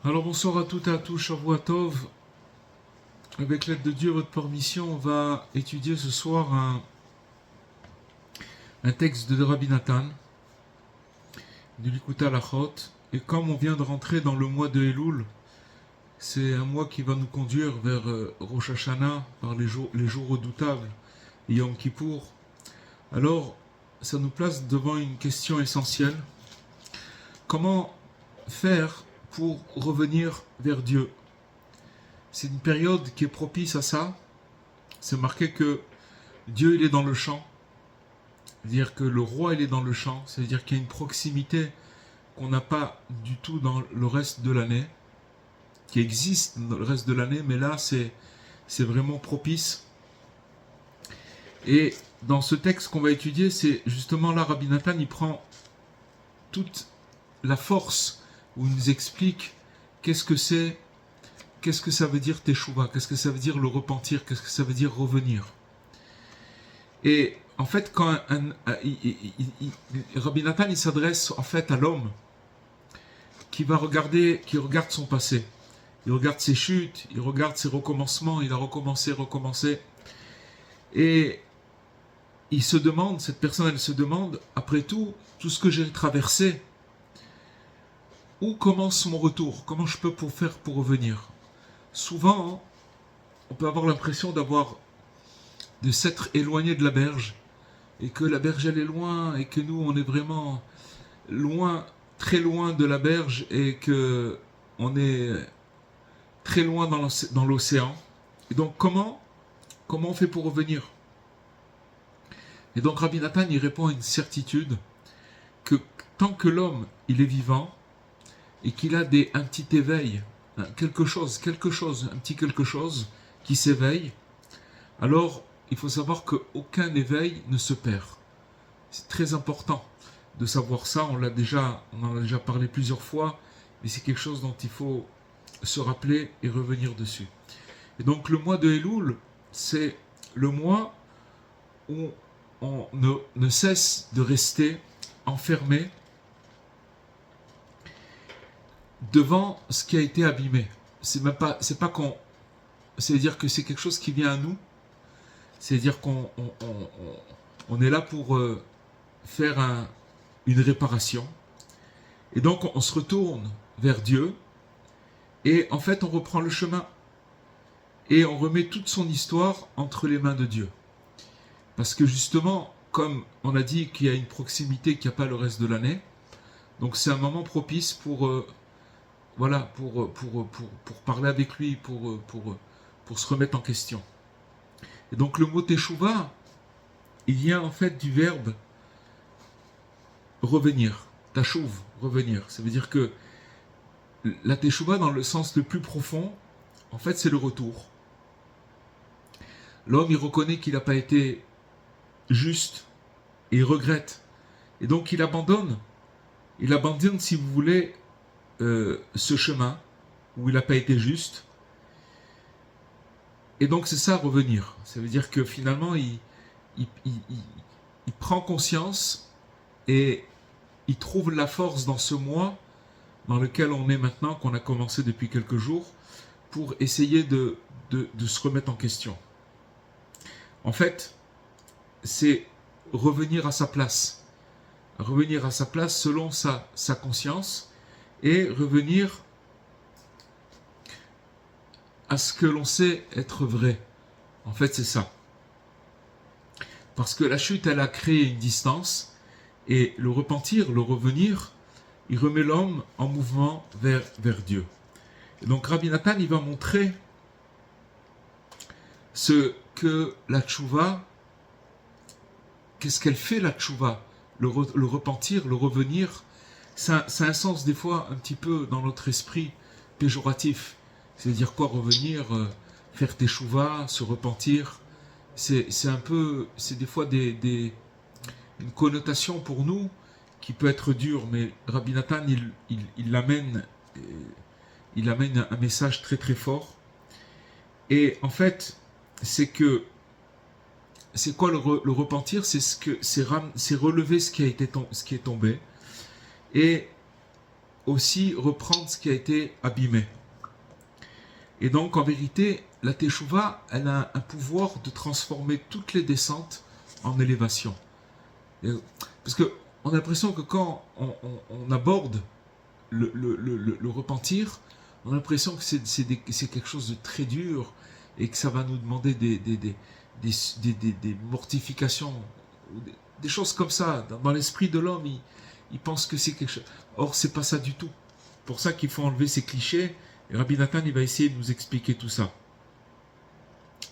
Alors bonsoir à toutes et à tous, Shavua Tov. Avec l'aide de Dieu, votre permission, on va étudier ce soir un texte de Rabbi Nathan, du Likutei Halachot. Et comme on vient de rentrer dans le mois de Elul, c'est un mois qui va nous conduire vers Rosh Hashanah, par les jours redoutables, et Yom Kippour. Alors, ça nous place devant une question essentielle. Comment faire pour revenir vers Dieu? C'est une période qui est propice à ça. C'est marqué que Dieu il est dans le champ, c'est-à-dire que le roi il est dans le champ, c'est-à-dire qu'il y a une proximité qu'on n'a pas du tout dans le reste de l'année, qui existe dans le reste de l'année, mais là c'est vraiment propice. Et dans ce texte qu'on va étudier, c'est justement là Rabbi Nathan il prend toute la force où il nous explique qu'est-ce que ça veut dire teshuva, qu'est-ce que ça veut dire le repentir, qu'est-ce que ça veut dire revenir. Et en fait, quand Rabbi Nathan il s'adresse en fait à l'homme qui regarde son passé. il regarde ses chutes, il regarde ses recommencements, il a recommencé. Et il se demande, cette personne, elle se demande, après tout ce que j'ai traversé, où commence mon retour? Comment je peux faire pour revenir? Souvent, on peut avoir l'impression de s'être éloigné de la berge, et que la berge elle est loin, et que nous on est vraiment loin, très loin de la berge, et que on est très loin dans l'océan. Et donc comment on fait pour revenir? Et donc Rabbi Nathan il répond à une certitude que tant que l'homme il est vivant et qu'il a un petit éveil, quelque chose, un petit quelque chose qui s'éveille, alors il faut savoir qu'aucun éveil ne se perd. C'est très important de savoir ça, on en a déjà parlé plusieurs fois, mais c'est quelque chose dont il faut se rappeler et revenir dessus. Et donc le mois de Elul, c'est le mois où on ne cesse de rester enfermé devant ce qui a été abîmé. C'est-à-dire que c'est quelque chose qui vient à nous. C'est-à-dire qu'on est là pour faire une réparation. Et donc on se retourne vers Dieu. Et en fait on reprend le chemin. Et on remet toute son histoire entre les mains de Dieu. Parce que justement, comme on a dit qu'il y a une proximité qu'il n'y a pas le reste de l'année, donc c'est un moment propice pour parler avec lui, pour se remettre en question. Et donc le mot teshuva, il vient en fait du verbe revenir, tashuv, revenir. Ça veut dire que la teshuva, dans le sens le plus profond, en fait c'est le retour. L'homme il reconnaît qu'il n'a pas été juste et il regrette. Et donc il abandonne si vous voulez ce chemin où il n'a pas été juste. Et donc c'est ça revenir. Ça veut dire que finalement il prend conscience et il trouve la force dans ce mois dans lequel on est maintenant, qu'on a commencé depuis quelques jours, pour essayer de se remettre en question. En fait, c'est revenir à sa place selon sa conscience, et revenir à ce que l'on sait être vrai. En fait, c'est ça. Parce que la chute, elle a créé une distance, et le repentir, le revenir, il remet l'homme en mouvement vers Dieu. Et donc Rabbi Nathan, il va montrer ce que la tchouva, qu'est-ce qu'elle fait la tchouva, le repentir, le revenir, ça a un sens des fois un petit peu dans notre esprit péjoratif. C'est-à-dire quoi revenir, faire teshuva, se repentir, c'est des fois une connotation pour nous qui peut être dure, mais Rabbi Nathan il amène un message très très fort. Et en fait, c'est quoi le repentir? C'est relever ce qui est tombé, et aussi reprendre ce qui a été abîmé. Et donc en vérité, la teshuva, elle a un pouvoir de transformer toutes les descentes en élévation. Parce que on a l'impression que quand on aborde le repentir, on a l'impression que c'est quelque chose de très dur et que ça va nous demander des mortifications, des choses comme ça. Dans l'esprit de l'homme, il pense que c'est quelque chose. Or, c'est pas ça du tout. Pour ça qu'il faut enlever ces clichés. Et Rabbi Nathan, il va essayer de nous expliquer tout ça.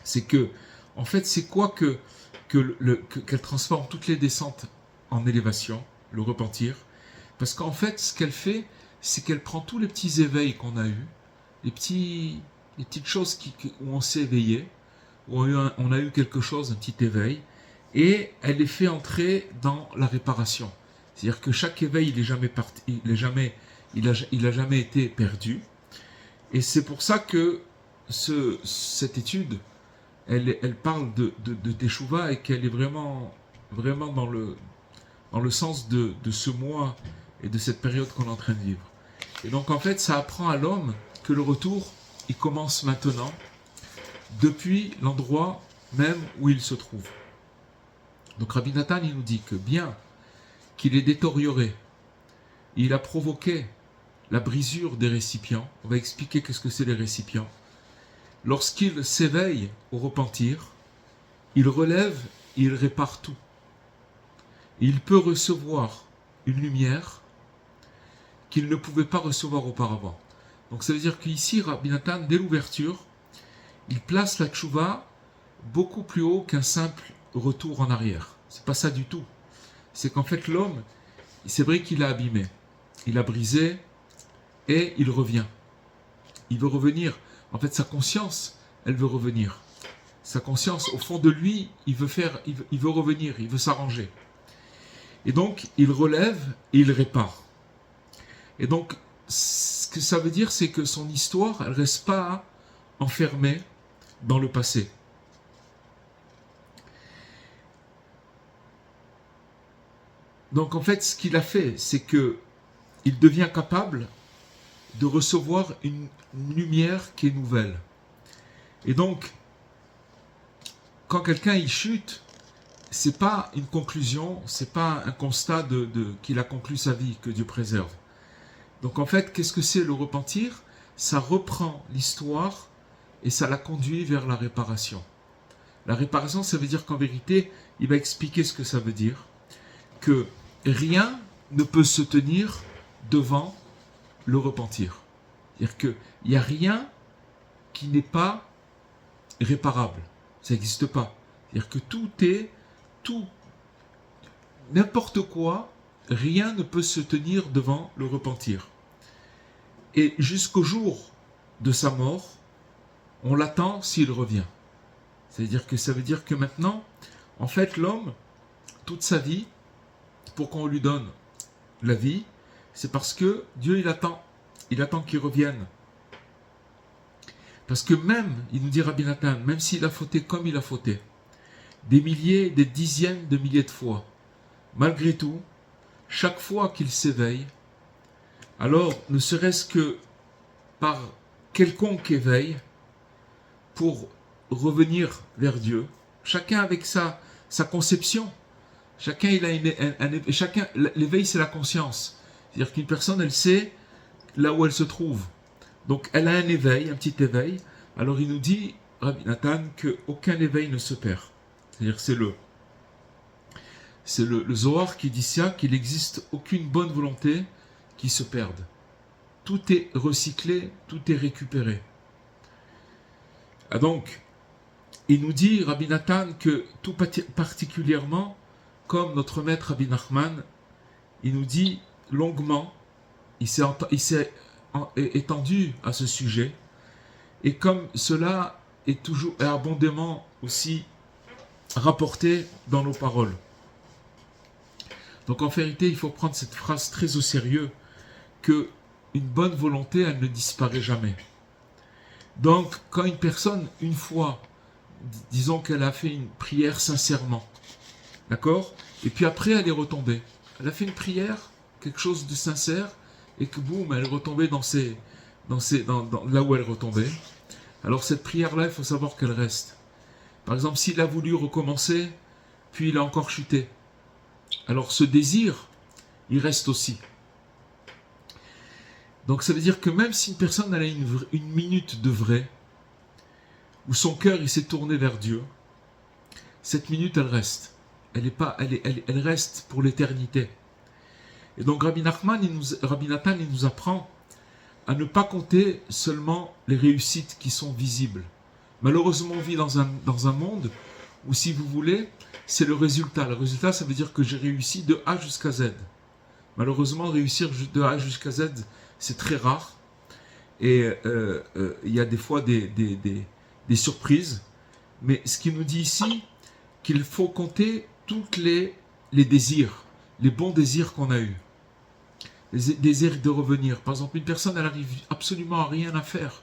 C'est que, en fait, c'est quoi qu'elle transforme toutes les descentes en élévation, le repentir. Parce qu'en fait, ce qu'elle fait, c'est qu'elle prend tous les petits éveils qu'on a eus, les petites choses où on s'est éveillé, où on a eu quelque chose, un petit éveil, et elle les fait entrer dans la réparation. C'est-à-dire que chaque éveil, il a jamais été perdu. Et c'est pour ça que cette étude, elle parle de teshuva, et qu'elle est vraiment dans le sens de ce mois et de cette période qu'on est en train de vivre. Et donc en fait, ça apprend à l'homme que le retour, il commence maintenant, depuis l'endroit même où il se trouve. Donc Rabbi Nathan, il nous dit que bien qu'il est détérioré, il a provoqué la brisure des récipients. On va expliquer qu'est-ce que c'est les récipients. Lorsqu'il s'éveille au repentir, il relève et il répare tout. Il peut recevoir une lumière qu'il ne pouvait pas recevoir auparavant. Donc ça veut dire qu'ici, Rabbi Nathan, dès l'ouverture, il place la tchouva beaucoup plus haut qu'un simple retour en arrière. C'est pas ça du tout. C'est qu'en fait l'homme, c'est vrai qu'il a abîmé, il a brisé et il revient. Il veut revenir. En fait, sa conscience, elle veut revenir. Sa conscience, au fond de lui, il veut revenir, il veut s'arranger. Et donc, il relève et il répare. Et donc, ce que ça veut dire, c'est que son histoire, elle ne reste pas enfermée dans le passé. Donc, en fait, ce qu'il a fait, c'est que il devient capable de recevoir une lumière qui est nouvelle. Et donc, quand quelqu'un y chute, c'est pas une conclusion, c'est pas un constat qu'il a conclu sa vie, que Dieu préserve. Donc en fait, qu'est-ce que c'est le repentir? Ça reprend l'histoire et ça la conduit vers la réparation. La réparation, ça veut dire qu'en vérité, il va expliquer ce que ça veut dire, que rien ne peut se tenir devant le repentir. C'est-à-dire qu'il n'y a rien qui n'est pas réparable. Ça n'existe pas. C'est-à-dire que tout, n'importe quoi, rien ne peut se tenir devant le repentir. Et jusqu'au jour de sa mort, on l'attend s'il revient. C'est-à-dire que ça veut dire que maintenant, en fait, l'homme, toute sa vie, pour qu'on lui donne la vie, c'est parce que Dieu, il attend qu'il revienne. Parce que même, il nous dit Rabbi Nathan, même s'il a fauté comme il a fauté, des milliers, des dizaines de milliers de fois, malgré tout, chaque fois qu'il s'éveille, alors ne serait-ce que par quelconque éveil, pour revenir vers Dieu, chacun avec sa conception, chacun il a chacun, l'éveil c'est la conscience, c'est-à-dire qu'une personne elle sait là où elle se trouve, donc elle a un éveil, un petit éveil. Alors il nous dit Rabbi Nathan qu'aucun éveil ne se perd, c'est-à-dire que c'est le Zohar qui dit ça, qu'il n'existe aucune bonne volonté qui se perde. Tout est recyclé, tout est récupéré. Ah donc, il nous dit, Rabbi Nathan, que tout particulièrement, comme notre maître Rabbi Nachman, il nous dit longuement, il s'est étendu à ce sujet, et comme cela est abondamment aussi rapporté dans nos paroles. Donc en vérité, il faut prendre cette phrase très au sérieux, que une bonne volonté, elle ne disparaît jamais. Donc, quand une personne, une fois, disons qu'elle a fait une prière sincèrement, d'accord? Et puis après, elle est retombée. Elle a fait une prière, quelque chose de sincère, et que boum, elle est retombée dans là où elle est retombée. Alors cette prière-là, il faut savoir qu'elle reste. Par exemple, s'il a voulu recommencer, puis il a encore chuté. Alors ce désir, il reste aussi. Donc ça veut dire que même si une personne elle a une minute de vrai, où son cœur il s'est tourné vers Dieu, cette minute elle reste. Elle reste pour l'éternité. Et donc Rabbi Nathan il nous apprend à ne pas compter seulement les réussites qui sont visibles. Malheureusement on vit dans un monde où, si vous voulez, c'est le résultat. Le résultat, ça veut dire que j'ai réussi de A jusqu'à Z. Malheureusement, réussir de A jusqu'à Z, c'est très rare. Et il y a des fois des surprises. Mais ce qu'il nous dit ici, qu'il faut compter tous les désirs, les bons désirs qu'on a eus. Les désirs de revenir. Par exemple, une personne, elle n'arrive absolument à rien à faire.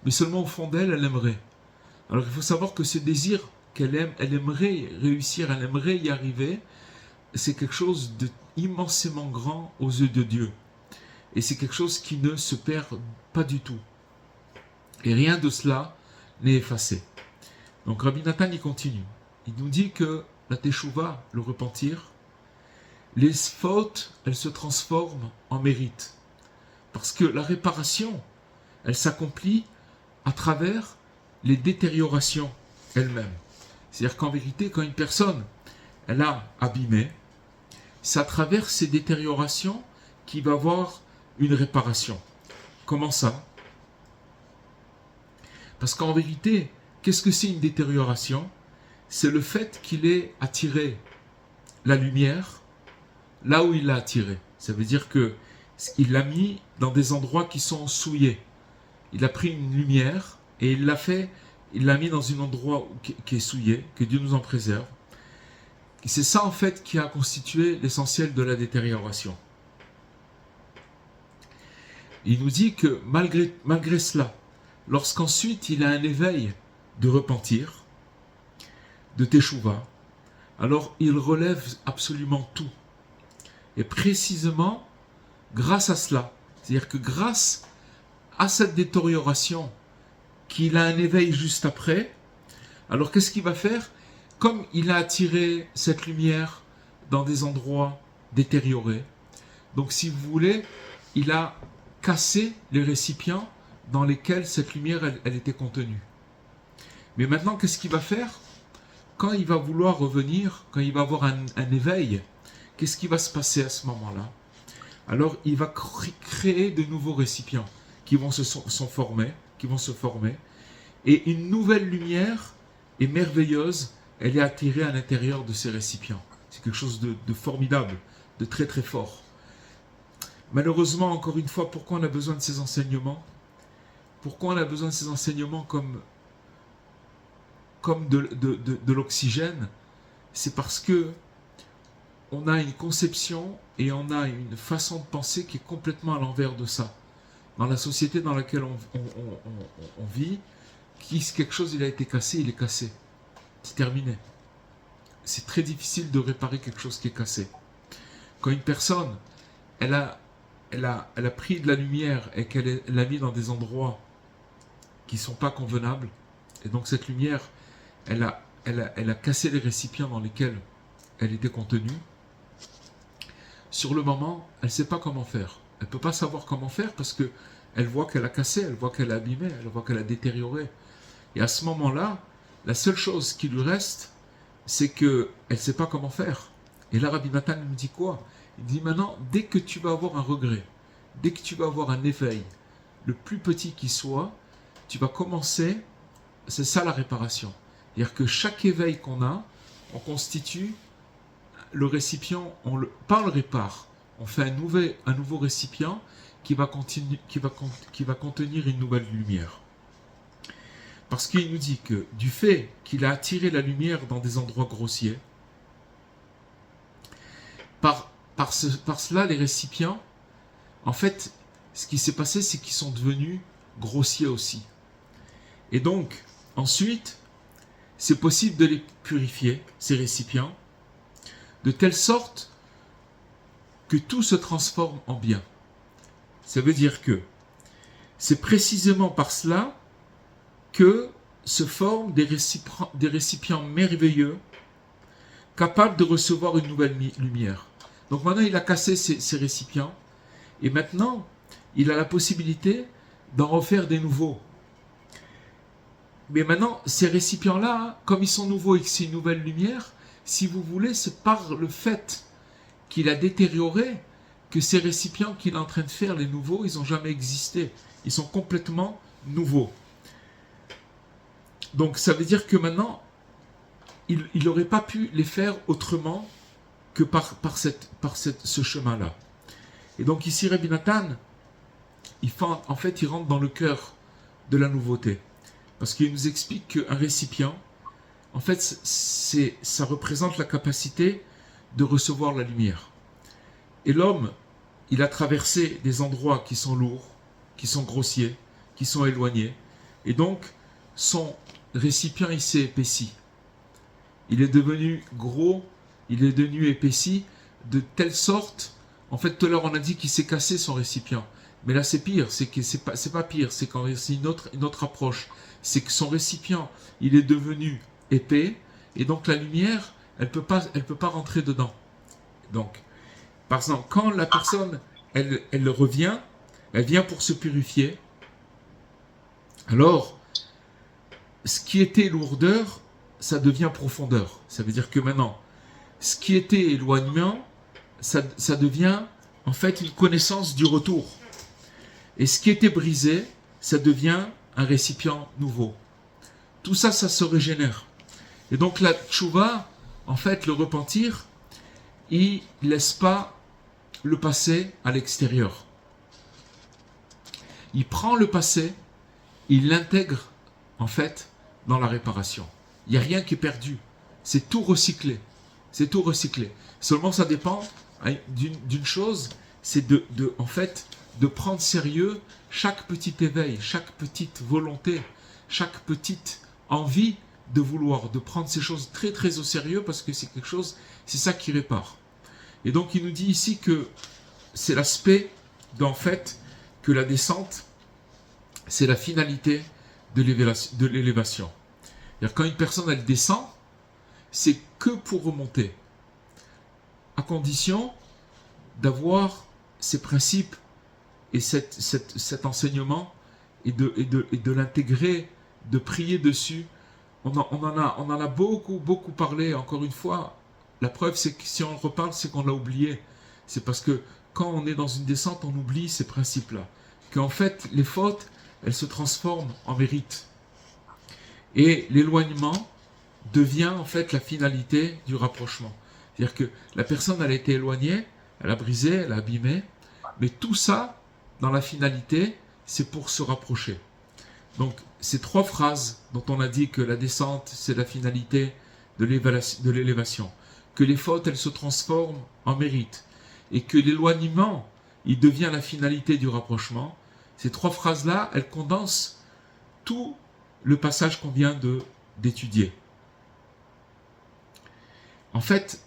Mais seulement au fond d'elle, elle aimerait. Alors il faut savoir que ce désir qu'elle aime, elle aimerait réussir, elle aimerait y arriver, c'est quelque chose d'immensément grand aux yeux de Dieu. Et c'est quelque chose qui ne se perd pas du tout. Et rien de cela n'est effacé. Donc Rabbi Nathan il continue. Il nous dit que la teshuva, le repentir, les fautes, elles se transforment en mérite. Parce que la réparation, elle s'accomplit à travers les détériorations elles-mêmes. C'est-à-dire qu'en vérité, quand une personne, elle a abîmé, c'est à travers ces détériorations qu'il va avoir une réparation. Comment ça? Parce qu'en vérité, qu'est-ce que c'est une détérioration? C'est le fait qu'il ait attiré la lumière là où il l'a attiré. Ça veut dire qu'il l'a mis dans des endroits qui sont souillés. Il a pris une lumière et il l'a mis dans un endroit qui est souillé, que Dieu nous en préserve. Et c'est ça en fait qui a constitué l'essentiel de la détérioration. Il nous dit que malgré cela, lorsqu'ensuite il a un éveil de repentir, de teshuva, alors il relève absolument tout. Et précisément, grâce à cela, c'est-à-dire que grâce à cette détérioration, qu'il a un éveil juste après, alors qu'est-ce qu'il va faire? Comme il a attiré cette lumière dans des endroits détériorés, donc si vous voulez, il a cassé les récipients dans lesquels cette lumière elle était contenue. Mais maintenant, qu'est-ce qu'il va faire? Quand il va vouloir revenir, quand il va avoir un éveil, qu'est-ce qui va se passer à ce moment-là? Alors, il va créer de nouveaux récipients qui vont se former, et une nouvelle lumière est merveilleuse, elle est attirée à l'intérieur de ces récipients. C'est quelque chose de formidable, de très très fort. Malheureusement, encore une fois, pourquoi on a besoin de ces enseignements? Pourquoi on a besoin de ces enseignements comme de l'oxygène? C'est parce que on a une conception et on a une façon de penser qui est complètement à l'envers de ça. Dans la société dans laquelle on vit, quelque chose il a été cassé, il est cassé. C'est terminé. C'est très difficile de réparer quelque chose qui est cassé. Quand une personne, elle a pris de la lumière et qu'elle l'a mis dans des endroits qui ne sont pas convenables, et donc cette lumière, elle a cassé les récipients dans lesquels elle était contenue, sur le moment, elle ne sait pas comment faire. Elle ne peut pas savoir comment faire parce qu'elle voit qu'elle a cassé, elle voit qu'elle a abîmé, elle voit qu'elle a détérioré. Et à ce moment-là, la seule chose qui lui reste, c'est qu'elle ne sait pas comment faire. Et là, Rabbi Nathan me dit quoi? Il dit maintenant, dès que tu vas avoir un regret, dès que tu vas avoir un éveil, le plus petit qui soit, tu vas commencer, c'est ça la réparation. C'est-à-dire que chaque éveil qu'on a, on constitue le récipient, on le répare. On fait un nouveau récipient qui va contenir une nouvelle lumière. Parce qu'il nous dit que du fait qu'il a attiré la lumière dans des endroits grossiers, par cela, les récipients, en fait, ce qui s'est passé, c'est qu'ils sont devenus grossiers aussi. Et donc, ensuite, c'est possible de les purifier, ces récipients, de telle sorte que tout se transforme en bien. Ça veut dire que c'est précisément par cela que se forment des récipients merveilleux, capables de recevoir une nouvelle lumière. Donc maintenant, il a cassé ces récipients, et maintenant, il a la possibilité d'en refaire des nouveaux. Mais maintenant, ces récipients-là, comme ils sont nouveaux et que c'est une nouvelle lumière, si vous voulez, c'est par le fait qu'il a détérioré que ces récipients qu'il est en train de faire, les nouveaux, ils n'ont jamais existé. Ils sont complètement nouveaux. Donc ça veut dire que maintenant, il n'aurait pas pu les faire autrement que par ce chemin-là. Et donc ici, Rabbi Nathan, il rentre dans le cœur de la nouveauté. Parce qu'il nous explique qu'un récipient, en fait, ça représente la capacité de recevoir la lumière. Et l'homme, il a traversé des endroits qui sont lourds, qui sont grossiers, qui sont éloignés. Et donc, son récipient, il s'est épaissi. Il est devenu gros, il est devenu épaissi, de telle sorte, en fait, tout à l'heure, on a dit qu'il s'est cassé son récipient. Mais là, c'est pire. C'est que c'est pas pire. C'est une autre approche. C'est que son récipient, il est devenu épais, et donc la lumière, elle peut pas rentrer dedans. Donc, par exemple, quand la personne, elle revient, elle vient pour se purifier. Alors, ce qui était lourdeur, ça devient profondeur. Ça veut dire que maintenant, ce qui était éloignement, ça devient en fait une connaissance du retour. Et ce qui était brisé, ça devient un récipient nouveau. Tout ça, ça se régénère. Et donc la tchouva, en fait, le repentir, il ne laisse pas le passé à l'extérieur. Il prend le passé, il l'intègre, en fait, dans la réparation. Il n'y a rien qui est perdu. C'est tout recyclé. C'est tout recyclé. Seulement, ça dépend d'une chose, c'est en fait, de prendre sérieux chaque petit éveil, chaque petite volonté, chaque petite envie de vouloir, de prendre ces choses très très au sérieux, parce que c'est quelque chose, c'est ça qui répare. Et donc il nous dit ici que c'est l'aspect d'en fait que la descente, c'est la finalité de l'élévation. C'est-à-dire quand une personne elle descend, c'est que pour remonter, à condition d'avoir ces principes et cet enseignement et de l'intégrer, de prier dessus. On en a beaucoup parlé. Encore une fois, la preuve c'est que si on en reparle, c'est qu'on l'a oublié. C'est parce que quand on est dans une descente, on oublie ces principes-là. Qu'en fait, les fautes, elles se transforment en mérite. Et l'éloignement devient en fait la finalité du rapprochement. C'est-à-dire que la personne, elle a été éloignée, elle a brisé, elle a abîmé, mais tout ça, dans la finalité, c'est pour se rapprocher. Donc, ces trois phrases dont on a dit que la descente, c'est la finalité de l'élévation, que les fautes, elles se transforment en mérite, et que l'éloignement, il devient la finalité du rapprochement, ces trois phrases-là, elles condensent tout le passage qu'on vient d'étudier. En fait,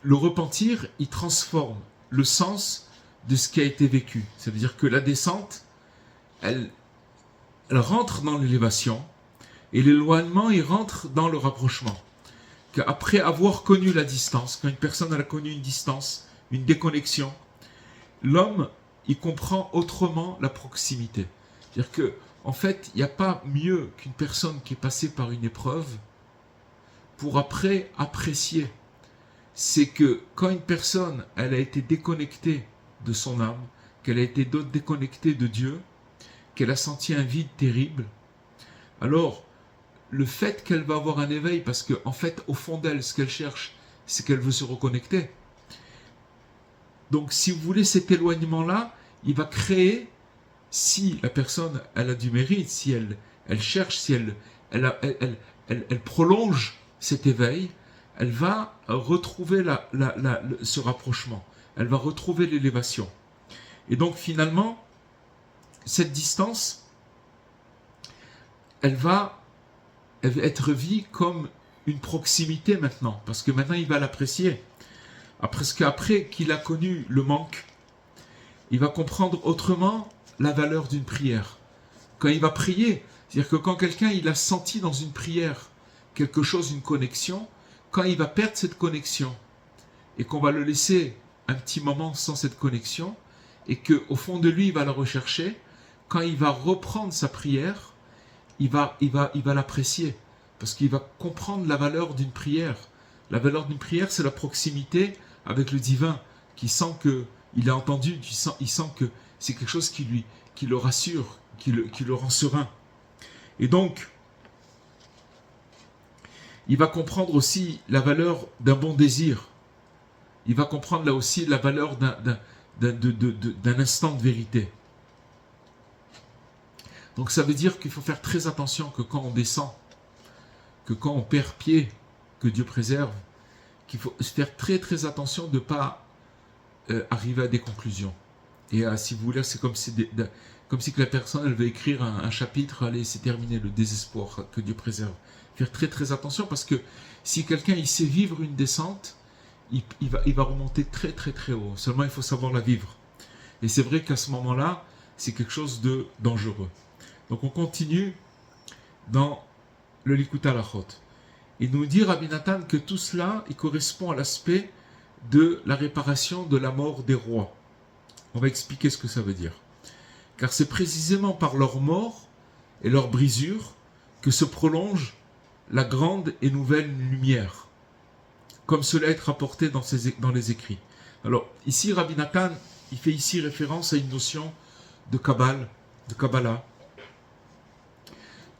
le repentir, il transforme le sens de ce qui a été vécu. Ça veut dire que la descente, elle rentre dans l'élévation, et l'éloignement, il rentre dans le rapprochement. Qu'après avoir connu la distance, quand une personne elle a connu une distance, une déconnexion, l'homme, il comprend autrement la proximité. C'est-à-dire que, en fait, il n'y a pas mieux qu'une personne qui est passée par une épreuve pour après apprécier. C'est que quand une personne, elle a été déconnectée de son âme, qu'elle a été déconnectée de Dieu, qu'elle a senti un vide terrible, alors le fait qu'elle va avoir un éveil, parce qu'en fait, au fond d'elle, ce qu'elle cherche, c'est qu'elle veut se reconnecter. Donc, si vous voulez, cet éloignement-là, il va créer, si la personne, elle a du mérite, si elle cherche, si elle prolonge cet éveil, elle va retrouver ce rapprochement. Elle va retrouver l'élévation. Et donc, finalement, cette distance, elle va être vue comme une proximité maintenant, parce que maintenant il va l'apprécier. Parce qu'après qu'il a connu le manque, il va comprendre autrement la valeur d'une prière. Quand il va prier, c'est-à-dire que quand quelqu'un il a senti dans une prière quelque chose, une connexion, quand il va perdre cette connexion et qu'on va le laisser un petit moment sans cette connexion et qu'au fond de lui il va la rechercher, quand il va reprendre sa prière, il va l'apprécier parce qu'il va comprendre la valeur d'une prière. La valeur d'une prière, c'est la proximité avec le divin, qui sent qu'il a entendu, il sent que c'est quelque chose qui le rassure, qui le rend serein. Et donc, il va comprendre aussi la valeur d'un bon désir. Il va comprendre là aussi la valeur d'un instant de vérité. Donc ça veut dire qu'il faut faire très attention que quand on descend, que quand on perd pied, que Dieu préserve, qu'il faut faire très très attention de ne pas arriver à des conclusions. Et si vous voulez, c'est comme si que la personne elle veut écrire un chapitre, allez, c'est terminé, le désespoir, que Dieu préserve. Faire très très attention parce que si quelqu'un il sait vivre une descente, il va remonter très très très haut. Seulement il faut savoir la vivre. Et c'est vrai qu'à ce moment-là, c'est quelque chose de dangereux. Donc on continue dans le Likutei Halachot. Il nous dit Rabbi Nathan que tout cela, il correspond à l'aspect de la réparation de la mort des rois. On va expliquer ce que ça veut dire. Car c'est précisément par leur mort et leur brisure que se prolonge la grande et nouvelle lumière, comme cela est rapporté dans les écrits. Alors, ici, Rabbi Nathan, il fait ici référence à une notion de Kabbalah,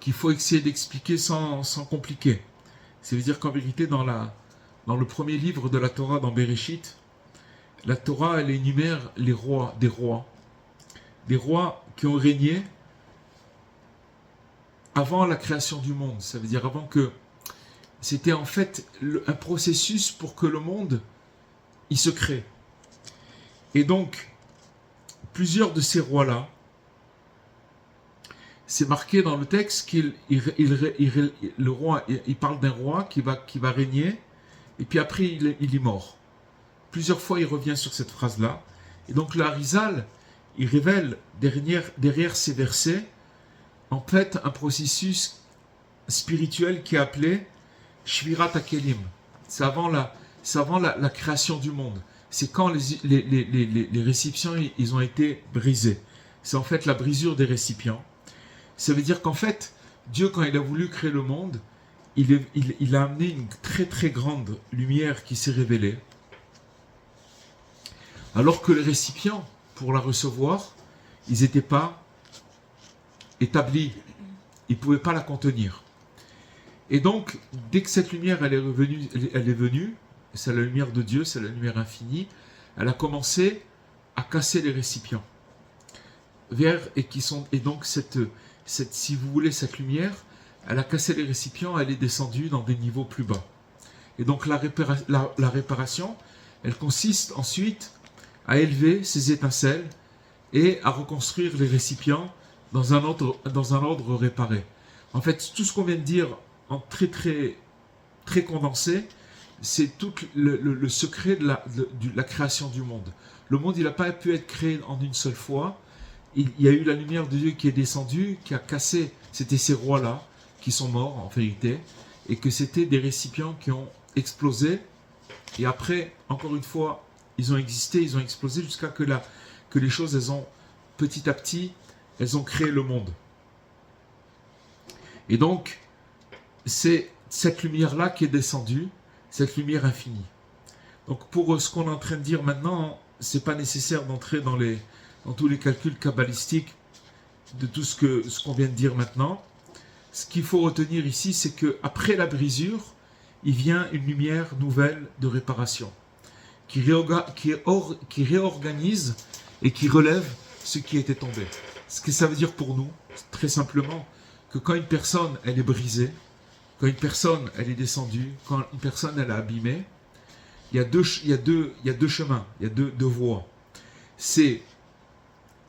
qu'il faut essayer d'expliquer sans compliquer. Ça veut dire qu'en vérité, dans le premier livre de la Torah, dans Bereshit, la Torah, elle énumère les rois, des rois qui ont régné avant la création du monde. Ça veut dire avant que c'était en fait un processus pour que le monde, il se crée. Et donc, plusieurs de ces rois-là, c'est marqué dans le texte le roi, il parle d'un roi qui va régner, et puis après il est mort. Plusieurs fois il revient sur cette phrase-là. Et donc le Harizal, il révèle derrière ces versets, en fait, un processus spirituel qui est appelé Shvirat HaKelim. C'est avant la création du monde. C'est quand les récipients ils ont été brisés. C'est en fait la brisure des récipients. Ça veut dire qu'en fait, Dieu, quand il a voulu créer le monde, il a amené une très très grande lumière qui s'est révélée. Alors que les récipients, pour la recevoir, ils n'étaient pas établis. Ils ne pouvaient pas la contenir. Et donc, dès que cette lumière elle est venue, c'est la lumière de Dieu, c'est la lumière infinie, elle a commencé à casser les récipients. Et donc, si vous voulez, cette lumière, elle a cassé les récipients, elle est descendue dans des niveaux plus bas. Et donc, la réparation, elle consiste ensuite à élever ces étincelles et à reconstruire les récipients dans un ordre réparé. En fait, tout ce qu'on vient de dire en très très très condensé, c'est tout le secret de la création du monde. Le monde, il n'a pas pu être créé en une seule fois. Il y a eu la lumière de Dieu qui est descendue, qui a cassé. C'était ces rois-là qui sont morts en vérité, et que c'était des récipients qui ont explosé. Et après, encore une fois, ils ont existé, ils ont explosé jusqu'à que les choses, elles ont petit à petit, elles ont créé le monde. Et donc, c'est cette lumière-là qui est descendue, cette lumière infinie. Donc, pour ce qu'on est en train de dire maintenant, c'est pas nécessaire d'entrer dans tous les calculs kabbalistiques de tout ce qu'on vient de dire maintenant. Ce qu'il faut retenir ici, c'est qu'après la brisure, il vient une lumière nouvelle de réparation, qui réorganise et qui relève ce qui était tombé. Ce que ça veut dire pour nous, très simplement, que quand une personne elle est brisée, quand une personne elle est descendue, quand une personne elle est abîmée, il y a deux chemins, il y a deux voies. C'est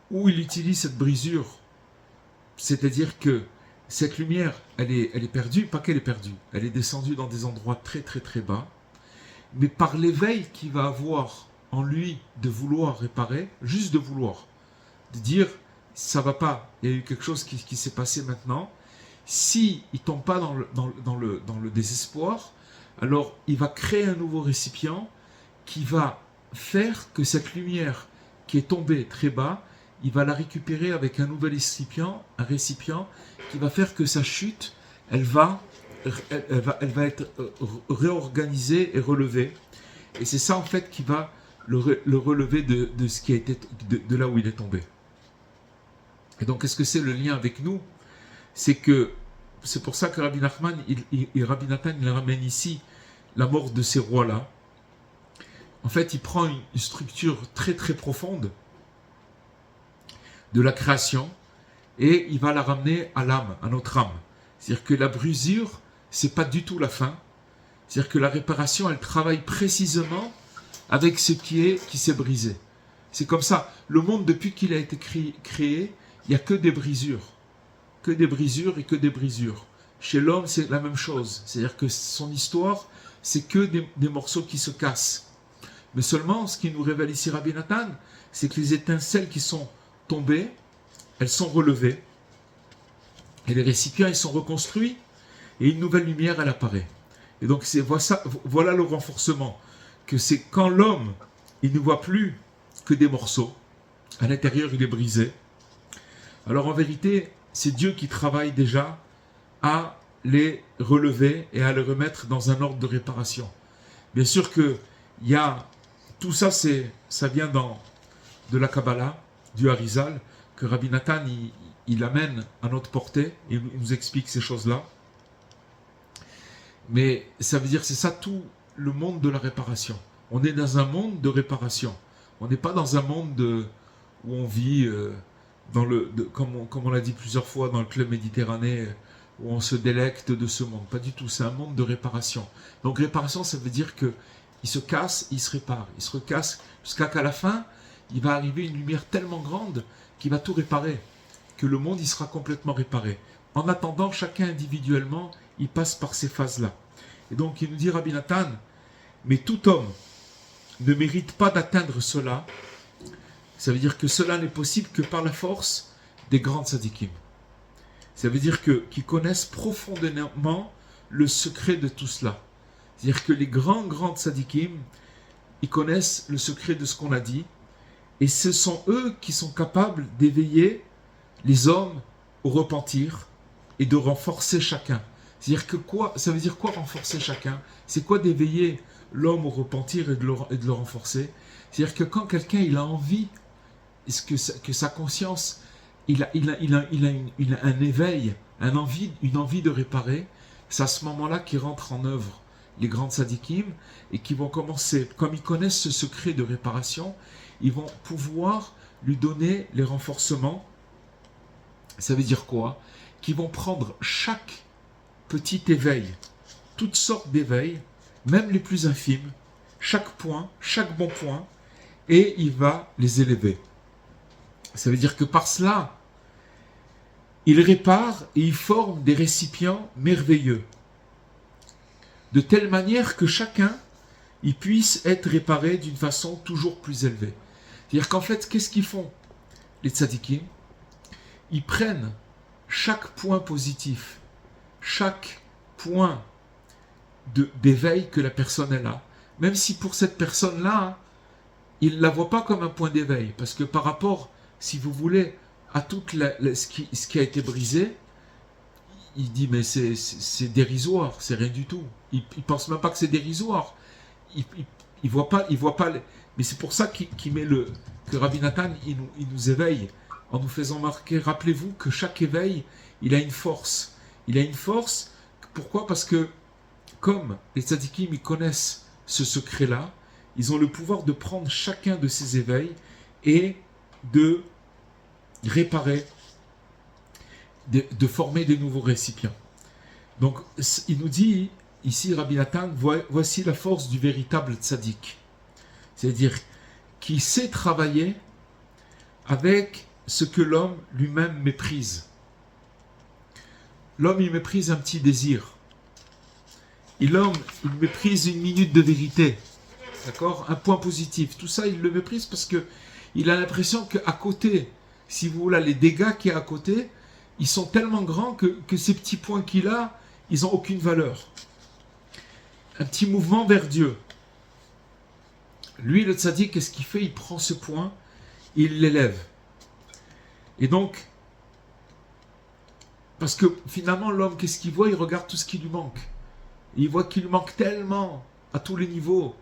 où il utilise cette brisure, c'est-à-dire que cette lumière, elle est perdue, pas qu'elle est perdue, elle est descendue dans des endroits très très très bas, mais par l'éveil qu'il va avoir en lui de vouloir réparer, juste de vouloir, de dire ça va pas, il y a eu quelque chose qui s'est passé maintenant. Si il tombe pas dans le désespoir, alors il va créer un nouveau récipient qui va faire que cette lumière qui est tombée très bas, il va la récupérer avec un nouvel récipient, un récipient qui va faire que sa chute, elle va être réorganisée et relevée. Et c'est ça en fait qui va le relever de ce qui a été de là où il est tombé. Et donc, qu'est-ce que c'est le lien avec nous? C'est pour ça que Rabbi Nachman, Rabbi Nathan, il ramène ici la mort de ces rois-là. En fait, il prend une structure très très profonde de la création et il va la ramener à l'âme, à notre âme. C'est-à-dire que la brisure, c'est pas du tout la fin. C'est-à-dire que la réparation, elle travaille précisément avec ce qui s'est brisé. C'est comme ça. Le monde, depuis qu'il a été créé, il n'y a que des brisures. Que des brisures et que des brisures. Chez l'homme, c'est la même chose. C'est-à-dire que son histoire, c'est que des morceaux qui se cassent. Mais seulement, ce qui nous révèle ici Rabbi Nathan, c'est que les étincelles qui sont tombées, elles sont relevées, et les récipients, ils sont reconstruits, et une nouvelle lumière, elle apparaît. Et donc, voilà le renforcement, que c'est quand l'homme, il ne voit plus que des morceaux, à l'intérieur, il est brisé. Alors, en vérité, c'est Dieu qui travaille déjà à les relever et à les remettre dans un ordre de réparation. Bien sûr que tout ça, ça vient de la Kabbalah, du Harizal, que Rabbi Nathan, il amène à notre portée, et il nous explique ces choses-là. Mais ça veut dire, c'est ça tout le monde de la réparation. On est dans un monde de réparation. On n'est pas dans un monde où on vit, comme on l'a dit plusieurs fois, dans le club méditerranéen, où on se délecte de ce monde. Pas du tout, c'est un monde de réparation. Donc réparation, ça veut dire que il se casse, il se répare. Il se recasse jusqu'à qu'à la fin, il va arriver une lumière tellement grande qu'il va tout réparer, que le monde il sera complètement réparé. En attendant, chacun individuellement, il passe par ces phases-là. Et donc, il nous dit Rabbi Nathan, mais tout homme ne mérite pas d'atteindre cela. Ça veut dire que cela n'est possible que par la force des grandes tzadikim. Ça veut dire qu'ils connaissent profondément le secret de tout cela. C'est-à-dire que les grands tzadikim, ils connaissent le secret de ce qu'on a dit, et ce sont eux qui sont capables d'éveiller les hommes au repentir et de renforcer chacun. C'est-à-dire que ça veut dire quoi renforcer chacun? C'est quoi d'éveiller l'homme au repentir et de le renforcer? C'est-à-dire que quand quelqu'un il a envie, que sa conscience, il a un éveil, une envie de réparer, c'est à ce moment-là qu'il rentre en œuvre les grands tzadikim et qui vont commencer, comme ils connaissent ce secret de réparation, ils vont pouvoir lui donner les renforcements. Ça veut dire quoi? Qu'ils vont prendre chaque petit éveil, toutes sortes d'éveils, même les plus infimes, chaque point, chaque bon point, et il va les élever. Ça veut dire que par cela, il répare et il forme des récipients merveilleux, de telle manière que chacun il puisse être réparé d'une façon toujours plus élevée. C'est-à-dire qu'en fait, qu'est-ce qu'ils font, les tzadikim? Ils prennent chaque point positif, chaque point d'éveil que la personne est là, même si pour cette personne-là, il ne la voit pas comme un point d'éveil, parce que par rapport, si vous voulez, à tout ce qui a été brisé, il dit mais c'est dérisoire, c'est rien du tout. Il pense même pas que c'est dérisoire. Il voit pas, mais c'est pour ça qu'il met que Rabbi Nathan il nous éveille en nous faisant marquer. Rappelez-vous que chaque éveil, il a une force. Il a une force. Pourquoi? Parce que comme les tzadikim ils connaissent ce secret-là, ils ont le pouvoir de prendre chacun de ces éveils et de réparer, de former des nouveaux récipients. Donc, il nous dit ici, Rabbi Nathan, voici la force du véritable tzaddik. C'est-à-dire, qui sait travailler avec ce que l'homme lui-même méprise. L'homme, il méprise un petit désir. Et l'homme, il méprise une minute de vérité. D'accord? Un point positif. Tout ça, il le méprise parce que il a l'impression qu'à côté, si vous voulez, les dégâts qu'il y a à côté, ils sont tellement grands que ces petits points qu'il a, ils n'ont aucune valeur. Un petit mouvement vers Dieu. Lui, le tzaddik, qu'est-ce qu'il fait? Il prend ce point, il l'élève. Et donc, parce que finalement, l'homme, qu'est-ce qu'il voit? Il regarde tout ce qui lui manque. Et il voit qu'il lui manque tellement à tous les niveaux.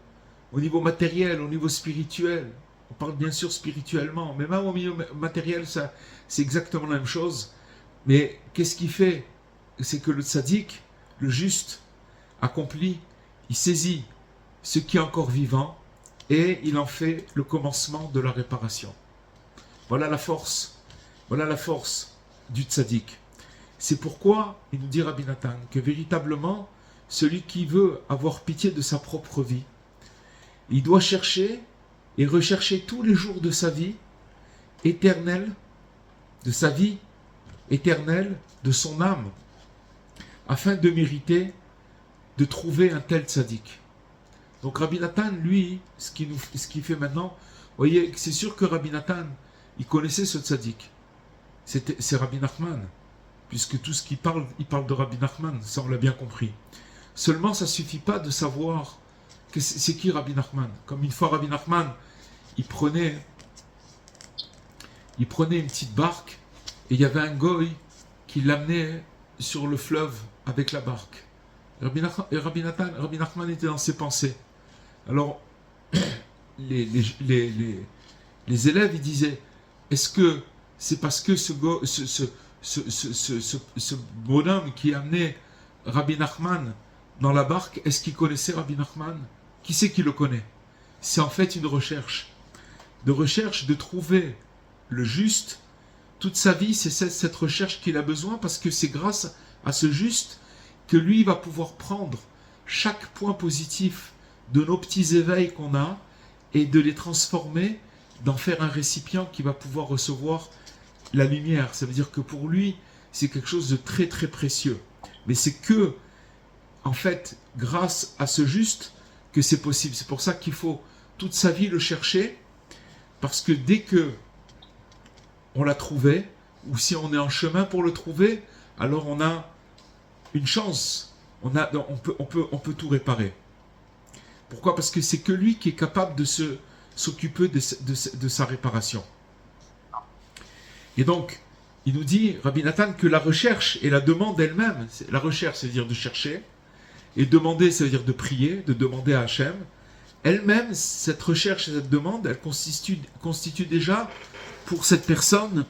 Au niveau matériel, au niveau spirituel. On parle bien sûr spirituellement, mais même au niveau matériel, c'est exactement la même chose. Mais qu'est-ce qu'il fait? C'est que le tzaddik, le juste, accomplit, il saisit ce qui est encore vivant et il en fait le commencement de la réparation. Voilà la force du tzaddik. C'est pourquoi il nous dit Rabbi Nathan que véritablement, celui qui veut avoir pitié de sa propre vie, il doit chercher et rechercher tous les jours de sa vie éternelle, de son âme, afin de mériter de trouver un tel tzaddik. Donc Rabbi Nathan, lui, ce qu'il fait maintenant, vous voyez, c'est sûr que Rabbi Nathan, il connaissait ce tzaddik. c'est Rabbi Nachman. Puisque tout ce qu'il parle, il parle de Rabbi Nachman, ça on l'a bien compris. Seulement, ça ne suffit pas de savoir que c'est qui Rabbi Nachman. Comme une fois Rabbi Nachman, il prenait une petite barque et il y avait un goy qui l'amenait sur le fleuve avec la barque. Rabbi Nachman était dans ses pensées. Alors, les élèves, ils disaient, est-ce que c'est parce que ce bonhomme qui amenait Rabbi Nachman dans la barque, est-ce qu'il connaissait Rabbi Nachman? Qui c'est qui le connaît? C'est en fait une recherche. De trouver le juste. Toute sa vie, c'est cette recherche qu'il a besoin, parce que c'est grâce à ce juste que lui va pouvoir prendre chaque point positif de nos petits éveils qu'on a et de les transformer, d'en faire un récipient qui va pouvoir recevoir la lumière. Ça veut dire que pour lui, c'est quelque chose de très très précieux. Mais c'est que, en fait, grâce à ce juste, que c'est possible. C'est pour ça qu'il faut toute sa vie le chercher, parce que dès que on l'a trouvé, ou si on est en chemin pour le trouver, alors on a une chance. On peut tout réparer. Pourquoi? Parce que c'est que lui qui est capable de s'occuper de sa réparation. Et donc, il nous dit, Rabbi Nathan, que la recherche et la demande elle-même, la recherche, c'est-à-dire de chercher, et demander, c'est-à-dire de prier, de demander à Hachem, elle-même, cette recherche et cette demande, elle constitue déjà, pour cette personne,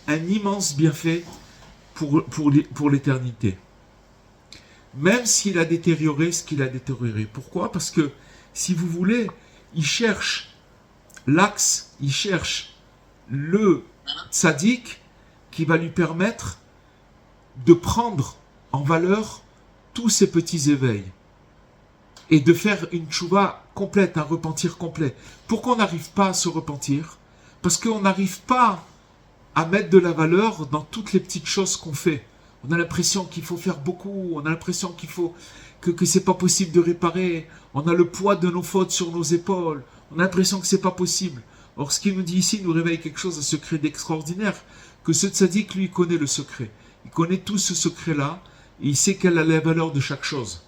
un immense bienfait pour l'éternité. Même s'il a détérioré ce qu'il a détérioré. Pourquoi? Parce que, si vous voulez, il cherche l'axe, il cherche le tzaddik qui va lui permettre de prendre en valeur tous ces petits éveils et de faire une tchouva complète, un repentir complet. Pourquoi on n'arrive pas à se repentir? Parce qu'on n'arrive pas à mettre de la valeur dans toutes les petites choses qu'on fait. On a l'impression qu'il faut faire beaucoup, on a l'impression que c'est pas possible de réparer, on a le poids de nos fautes sur nos épaules, on a l'impression que c'est pas possible. Or, ce qu'il nous dit ici nous réveille quelque chose, un secret d'extraordinaire, que ce tzaddik, lui, connaît le secret. Il connaît tout ce secret-là, et il sait quelle est la valeur de chaque chose.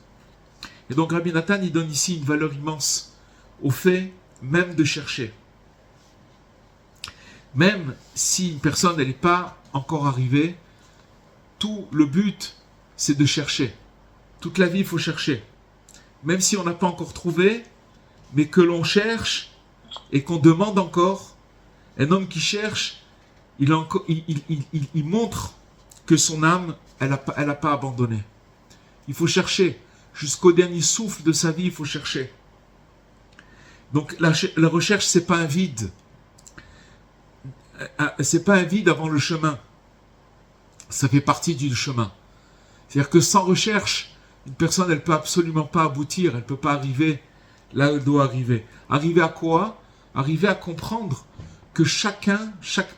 Et donc, Rabbi Nathan, il donne ici une valeur immense au fait même de chercher. Même si une personne, elle n'est pas encore arrivée, tout le but, c'est de chercher. Toute la vie, il faut chercher. Même si on n'a pas encore trouvé, mais que l'on cherche et qu'on demande encore, un homme qui cherche, il montre que son âme, elle n'a pas abandonné. Il faut chercher. Jusqu'au dernier souffle de sa vie, il faut chercher. Donc la recherche, c'est pas un vide. C'est pas un vide avant le chemin. Ça fait partie du chemin. C'est-à-dire que sans recherche, une personne, elle peut absolument pas aboutir, elle peut pas arriver là où elle doit arriver. Arriver à quoi? Arriver à comprendre que chaque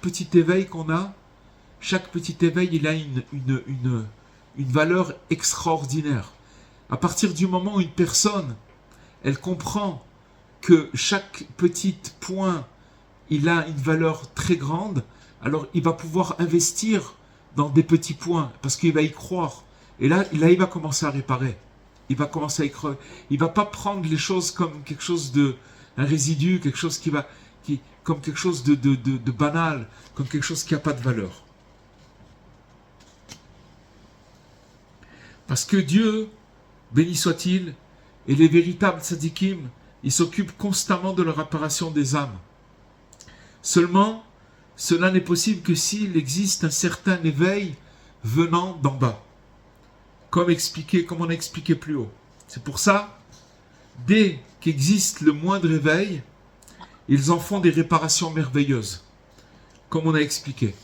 petit éveil qu'on a, chaque petit éveil, il a une valeur extraordinaire. À partir du moment où une personne, elle comprend que chaque petit point, il a une valeur très grande, alors il va pouvoir investir dans des petits points, parce qu'il va y croire. Et là, il va commencer à réparer. Il va commencer à y croire. Il va pas prendre les choses comme quelque chose un résidu, quelque chose comme quelque chose de banal, comme quelque chose qui n'a pas de valeur. Parce que Dieu, béni soit-il, et les véritables tzadikim, ils s'occupent constamment de la réparation des âmes. Seulement, cela n'est possible que s'il existe un certain éveil venant d'en bas. Comme on a expliqué plus haut. C'est pour ça, dès qu'existe le moindre éveil, ils en font des réparations merveilleuses. Comme on a expliqué.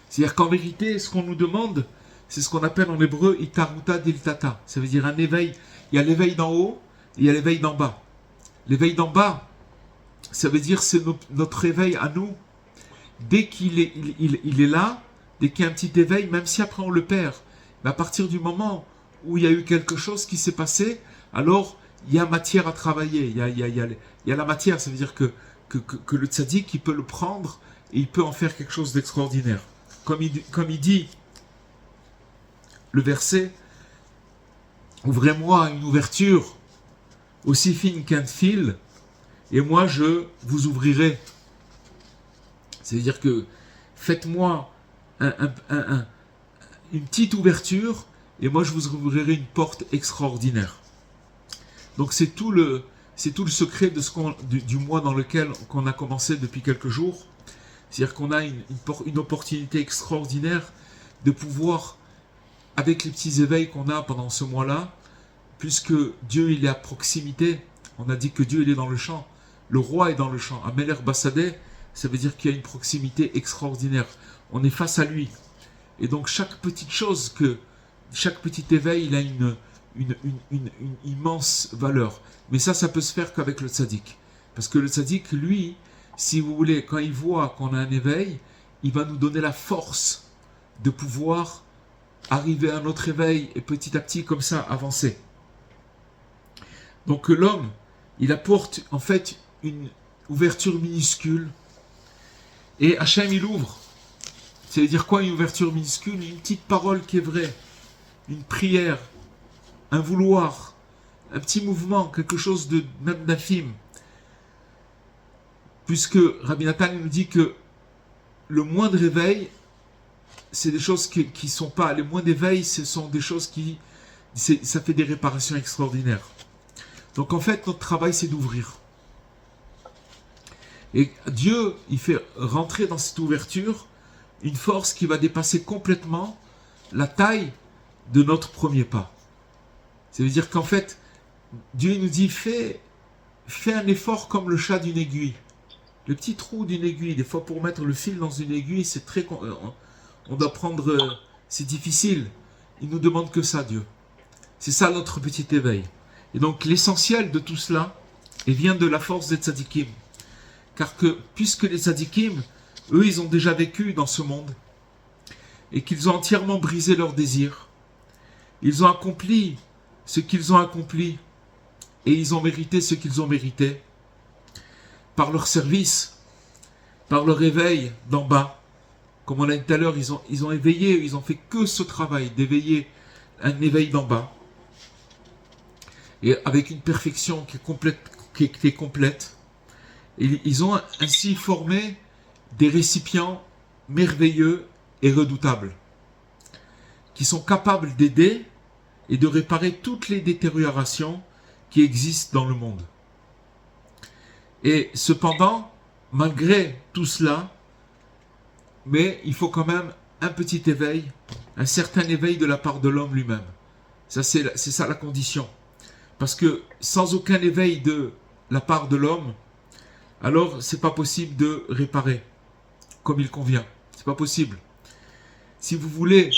C'est-à-dire qu'en vérité, ce qu'on nous demande, c'est ce qu'on appelle en hébreu itaruta diltata. Ça veut dire un éveil. Il y a l'éveil d'en haut et il y a l'éveil d'en bas. L'éveil d'en bas, ça veut dire c'est notre éveil à nous. Dès qu'il est là, dès qu'il y a un petit éveil, même si après on le perd, mais à partir du moment où il y a eu quelque chose qui s'est passé, alors il y a matière à travailler. Il y a la matière, ça veut dire que le tzaddik, il peut le prendre et il peut en faire quelque chose d'extraordinaire. comme il dit le verset, ouvrez-moi une ouverture aussi fine qu'un fil, et moi je vous ouvrirai. C'est-à-dire que faites-moi une petite ouverture, et moi je vous ouvrirai une porte extraordinaire. Donc c'est tout le secret de du mois dans lequel on a commencé depuis quelques jours. C'est-à-dire qu'on a une opportunité extraordinaire de pouvoir, avec les petits éveils qu'on a pendant ce mois-là, puisque Dieu il est à proximité, on a dit que Dieu il est dans le champ, le roi est dans le champ. Ameler Bassadeh, ça veut dire qu'il y a une proximité extraordinaire. On est face à lui. Et donc chaque petite chose, chaque petit éveil, il a une immense valeur. Mais ça peut se faire qu'avec le tzaddik. Parce que le tzaddik, lui, si vous voulez, quand il voit qu'on a un éveil, il va nous donner la force de pouvoir arriver à notre éveil et petit à petit, comme ça, avancer. Donc l'homme, il apporte en fait une ouverture minuscule et Hachem, il ouvre. C'est-à-dire quoi une ouverture minuscule? Une petite parole qui est vraie, une prière, un vouloir, un petit mouvement, quelque chose de même d'infime. Puisque Rabbi Nathan nous dit que le moindre éveil, c'est des choses qui sont pas... Les moindres éveils, ce sont des choses ça fait des réparations extraordinaires. Donc en fait, notre travail, c'est d'ouvrir. Et Dieu, il fait rentrer dans cette ouverture une force qui va dépasser complètement la taille de notre premier pas. Ça veut dire qu'en fait, Dieu nous dit, fais un effort comme le chat d'une aiguille. Le petit trou d'une aiguille, des fois pour mettre le fil dans une aiguille, c'est on doit prendre, c'est difficile. Il nous demande que ça, Dieu. C'est ça notre petit éveil. Et donc l'essentiel de tout cela, il vient de la force des tzadikim. Car puisque les tzadikim, eux, ils ont déjà vécu dans ce monde, et qu'ils ont entièrement brisé leurs désirs, ils ont accompli ce qu'ils ont accompli, et ils ont mérité ce qu'ils ont mérité, par leur service, par leur éveil d'en bas. Comme on l'a dit tout à l'heure, ils ont éveillé, ils ont fait que ce travail d'éveiller un éveil d'en bas. Et avec une perfection qui est complète. Et ils ont ainsi formé des récipients merveilleux et redoutables, qui sont capables d'aider et de réparer toutes les détériorations qui existent dans le monde. Et cependant, malgré tout cela, mais il faut quand même un petit éveil, un certain éveil de la part de l'homme lui-même. Ça, c'est ça la condition. Parce que sans aucun éveil de la part de l'homme, alors c'est pas possible de réparer comme il convient. C'est pas possible. Si vous voulez,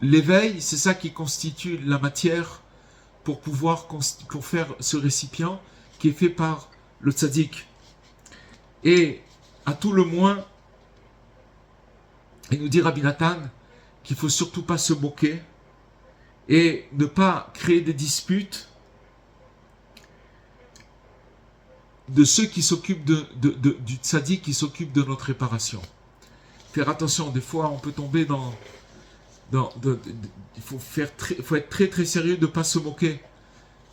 l'éveil, c'est ça qui constitue la matière pour faire ce récipient qui est fait par le tzaddik. Et à tout le moins, il nous dit Rabbi Nathan qu'il ne faut surtout pas se moquer et ne pas créer des disputes de ceux qui s'occupent du tzaddik qui s'occupe de notre réparation. Faire attention, des fois on peut tomber il faut être très très sérieux de ne pas se moquer.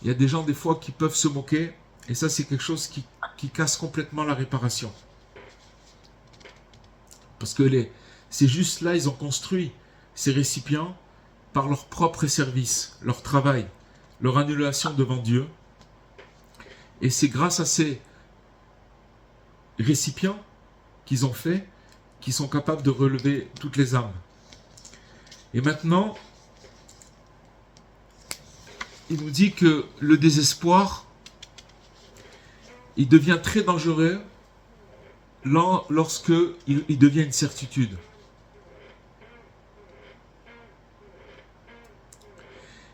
Il y a des gens des fois qui peuvent se moquer et ça c'est quelque chose qui casse complètement la réparation. Parce que c'est juste là, ils ont construit ces récipients par leur propre service, leur travail, leur annulation devant Dieu. Et c'est grâce à ces récipients qu'ils ont fait, qu'ils sont capables de relever toutes les âmes. Et maintenant, il nous dit que le désespoir, il devient très dangereux lorsque il devient une certitude.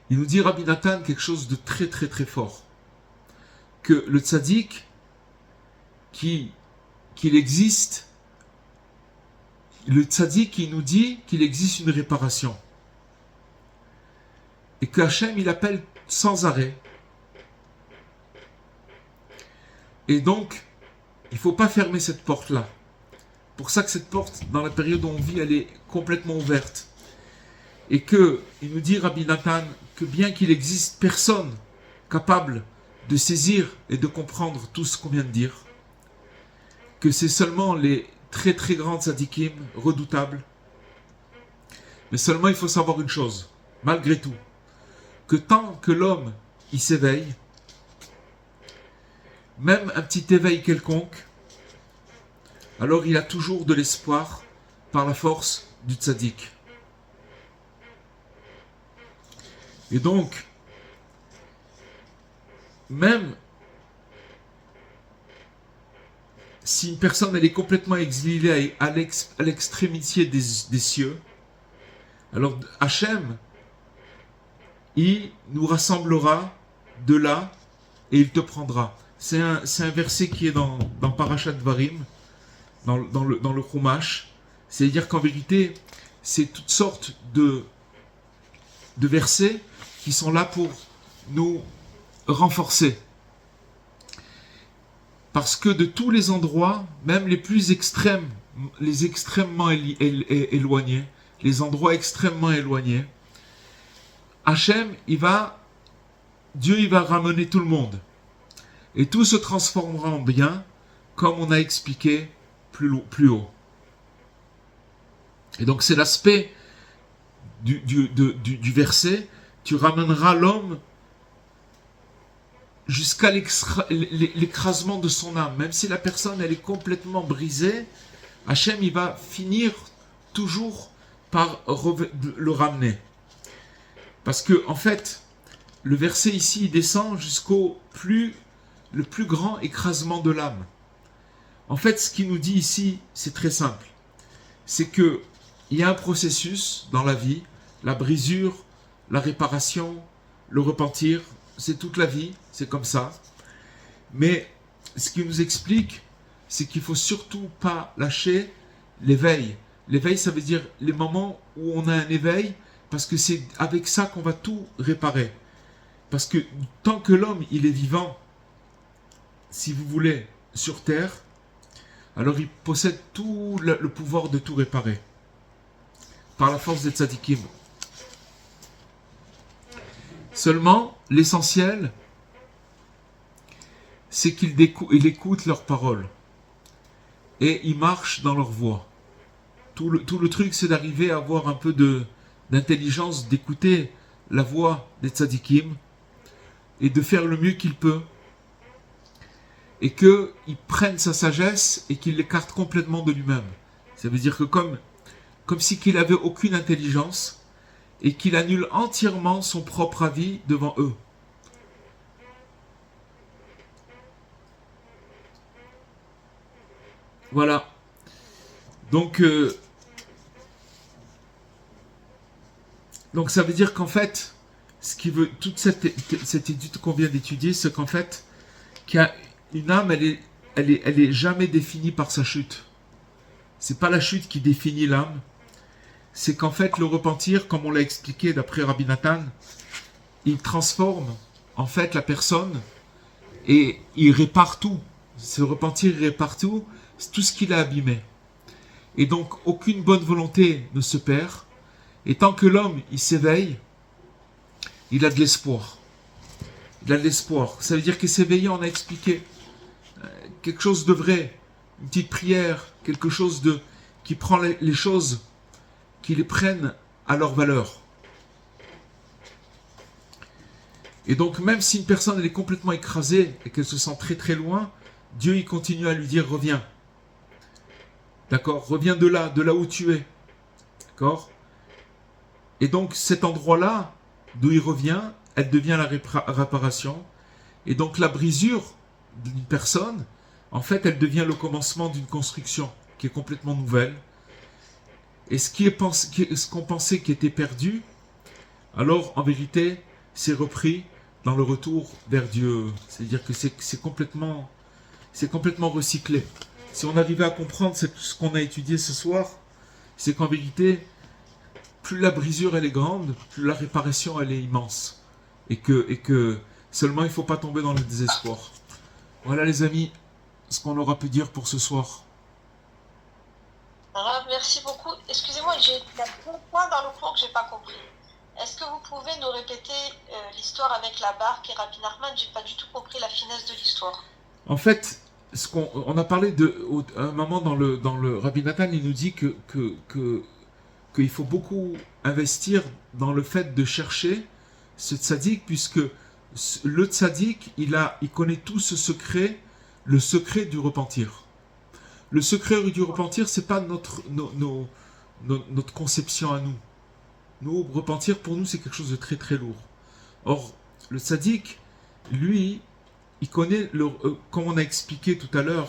Il nous dit Rabbi Nathan quelque chose de très très très fort. Que le tzaddik, qu'il existe, le tzaddik il nous dit qu'il existe une réparation. Et que Hachem il appelle sans arrêt. Et donc, il ne faut pas fermer cette porte-là. pour ça que cette porte, dans la période où on vit, elle est complètement ouverte. Et que, il nous dit, Rabbi Nathan, que bien qu'il existe personne capable de saisir et de comprendre tout ce qu'on vient de dire, que c'est seulement les très très grandes tzadikim, redoutables, mais seulement il faut savoir une chose, malgré tout, que tant que l'homme, il s'éveille, même un petit éveil quelconque, alors il a toujours de l'espoir par la force du tzaddik. Et donc, même si une personne elle est complètement exilée à l'extrémité des cieux, alors Hachem, il nous rassemblera de là et il te prendra. C'est un verset qui est dans Parashat Dvarim, dans le Chumash. C'est-à-dire qu'en vérité, c'est toutes sortes de versets qui sont là pour nous renforcer. Parce que de tous les endroits, même les plus extrêmes, les extrêmement éloignés, les endroits extrêmement éloignés, Hachem, Dieu, il va ramener tout le monde. Et tout se transformera en bien, comme on a expliqué plus haut. Et donc c'est l'aspect du verset, tu ramèneras l'homme jusqu'à l'écrasement de son âme. Même si la personne elle est complètement brisée, Hachem il va finir toujours par le ramener. Parce que en fait, le verset ici il descend jusqu'au le plus grand écrasement de l'âme. En fait, ce qu'il nous dit ici, c'est très simple. C'est que il y a un processus dans la vie, la brisure, la réparation, le repentir, c'est toute la vie, c'est comme ça. Mais ce qu'il nous explique, c'est qu'il ne faut surtout pas lâcher l'éveil. L'éveil, ça veut dire les moments où on a un éveil, parce que c'est avec ça qu'on va tout réparer. Parce que tant que l'homme, il est vivant, si vous voulez, sur terre, alors il possède tout le pouvoir de tout réparer. Par la force des tzadikim. Seulement, l'essentiel, c'est qu'il écoute leurs paroles. Et il marche dans leur voie. Tout le truc, c'est d'arriver à avoir un peu d'intelligence, d'écouter la voix des tzadikim et de faire le mieux qu'il peut. Et qu'il prenne sa sagesse et qu'il l'écarte complètement de lui-même. Ça veut dire que comme si qu'il n'avait aucune intelligence et qu'il annule entièrement son propre avis devant eux. Voilà. Donc ça veut dire qu'en fait, ce qui veut toute cette étude qu'on vient d'étudier, c'est qu'en fait, qu'il y a une âme, elle est jamais définie par sa chute. C'est pas la chute qui définit l'âme. C'est qu'en fait, le repentir, comme on l'a expliqué d'après Rabbi Nathan, il transforme en fait la personne et il répare tout. Ce repentir, il répare tout, c'est tout ce qu'il a abîmé. Et donc, aucune bonne volonté ne se perd. Et tant que l'homme, il s'éveille, il a de l'espoir. Il a de l'espoir. Ça veut dire que s'éveiller, on a expliqué quelque chose de vrai, une petite prière, quelque chose qui prend les choses, qui les prennent à leur valeur. Et donc, même si une personne elle est complètement écrasée et qu'elle se sent très très loin, Dieu il continue à lui dire reviens. D'accord? Reviens de là où tu es. D'accord? Et donc, cet endroit-là, d'où il revient, elle devient la réparation. Et donc, la brisure d'une personne, en fait, elle devient le commencement d'une construction qui est complètement nouvelle. Et ce qu'on pensait qui était perdu, alors, en vérité, c'est repris dans le retour vers Dieu. C'est-à-dire que c'est complètement recyclé. Si on arrivait à comprendre ce qu'on a étudié ce soir, c'est qu'en vérité, plus la brisure elle est grande, plus la réparation elle est immense. Et que seulement il ne faut pas tomber dans le désespoir. Voilà les amis, ce qu'on aura pu dire pour ce soir. Rav, merci beaucoup. Excusez-moi, il y a deux points dans le cours que j'ai pas compris. Est-ce que vous pouvez nous répéter l'histoire avec la barque et Rabbi Nachman? J'ai pas du tout compris la finesse de l'histoire. En fait, on a parlé à un moment dans le Rabbi Nathan, il nous dit qu'il faut beaucoup investir dans le fait de chercher ce tzaddik, puisque le tzaddik, il connaît tout ce secret, le secret du repentir. Le secret du repentir, c'est pas notre conception à nous. Nous, repentir, pour nous, c'est quelque chose de très très lourd. Or, le tzaddik, lui, il connaît, comme on a expliqué tout à l'heure,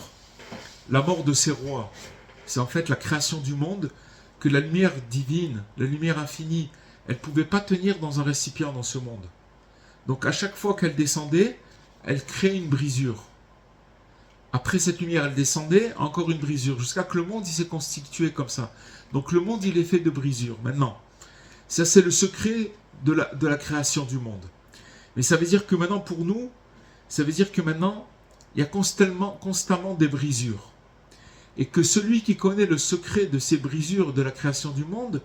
la mort de ses rois. C'est en fait la création du monde, que la lumière divine, la lumière infinie, elle ne pouvait pas tenir dans un récipient dans ce monde. Donc à chaque fois qu'elle descendait, elle créait une brisure. Après cette lumière, elle descendait, encore une brisure, jusqu'à que le monde il s'est constitué comme ça. Donc le monde il est fait de brisures. Maintenant, ça c'est le secret de la création du monde. Mais ça veut dire que maintenant pour nous, ça veut dire que maintenant, il y a constamment des brisures. Et que celui qui connaît le secret de ces brisures de la création du monde,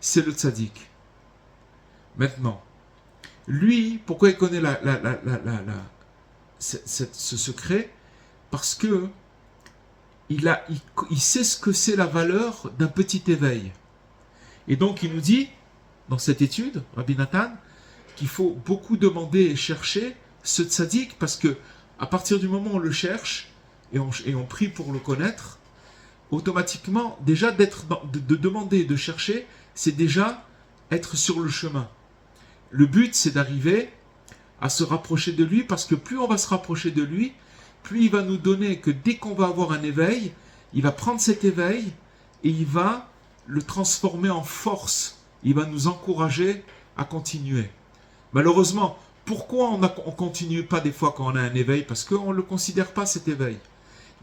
c'est le tzaddik. Maintenant, lui, pourquoi il connaît ce secret? Parce que il sait ce que c'est la valeur d'un petit éveil. Et donc il nous dit, dans cette étude, Rabbi Nathan, qu'il faut beaucoup demander et chercher ce tzaddik, parce que à partir du moment où on le cherche et on prie pour le connaître, automatiquement, déjà de demander et de chercher, c'est déjà être sur le chemin. Le but, c'est d'arriver à se rapprocher de lui, parce que plus on va se rapprocher de lui, plus il va nous donner que dès qu'on va avoir un éveil, il va prendre cet éveil et il va le transformer en force. Il va nous encourager à continuer. Malheureusement, pourquoi on ne continue pas des fois quand on a un éveil? Parce qu'on ne le considère pas cet éveil.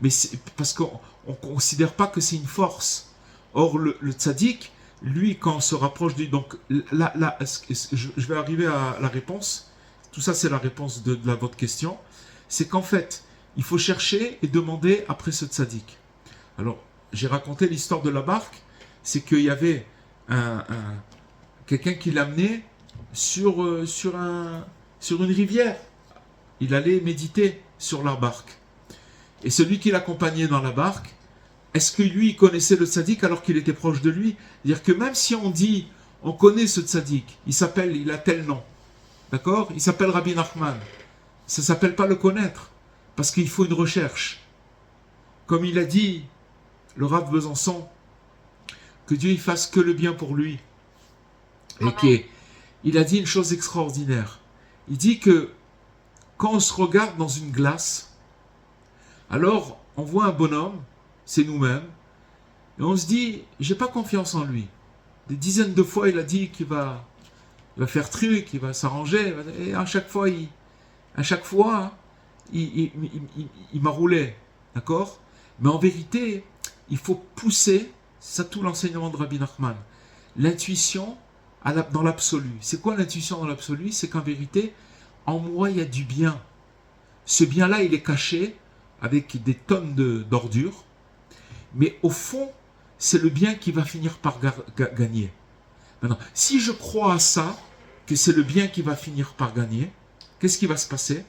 Mais c'est parce qu'on ne considère pas que c'est une force. Or, le tzaddik, lui, quand on se rapproche de lui, donc là, je vais arriver à la réponse. Tout ça, c'est la réponse de votre question. C'est qu'en fait, il faut chercher et demander après ce tzaddik. Alors, j'ai raconté l'histoire de la barque. C'est qu'il y avait quelqu'un qui l'amenait sur une rivière. Il allait méditer sur la barque. Et celui qui l'accompagnait dans la barque, est-ce que lui il connaissait le tzaddik alors qu'il était proche de lui? C'est-à-dire que même si on dit, on connaît ce tzaddik, il a tel nom, d'accord? Il s'appelle Rabbi Nachman. Ça ne s'appelle pas le connaître, parce qu'il faut une recherche. Comme il a dit, le Rav Besançon, que Dieu il fasse que le bien pour lui. Et qu'il a dit une chose extraordinaire. Il dit que quand on se regarde dans une glace, alors on voit un bonhomme, c'est nous-mêmes, et on se dit, j'ai pas confiance en lui. Des dizaines de fois, il a dit qu'il va faire truc, il va s'arranger, et à chaque fois, il m'a roulé, d'accord? Mais en vérité, il faut pousser, c'est tout l'enseignement de Rabbi Nachman, l'intuition dans l'absolu. C'est quoi l'intuition dans l'absolu? C'est qu'en vérité, en moi, il y a du bien. Ce bien-là, il est caché avec des tonnes d'ordures, mais au fond, c'est le bien qui va finir par gagner. Maintenant, si je crois à ça, que c'est le bien qui va finir par gagner, qu'est-ce qui va se passer?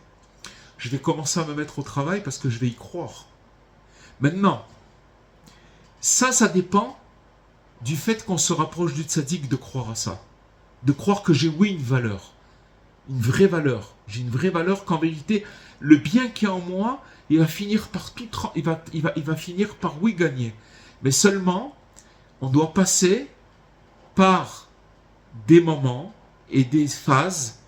Je vais commencer à me mettre au travail parce que je vais y croire. Maintenant, ça dépend du fait qu'on se rapproche du tzaddik de croire à ça. De croire que j'ai, oui, une valeur. Une vraie valeur. J'ai une vraie valeur qu'en vérité, le bien qui est en moi, il va finir par il va finir par, oui, gagner. Mais seulement, on doit passer par des moments et des phases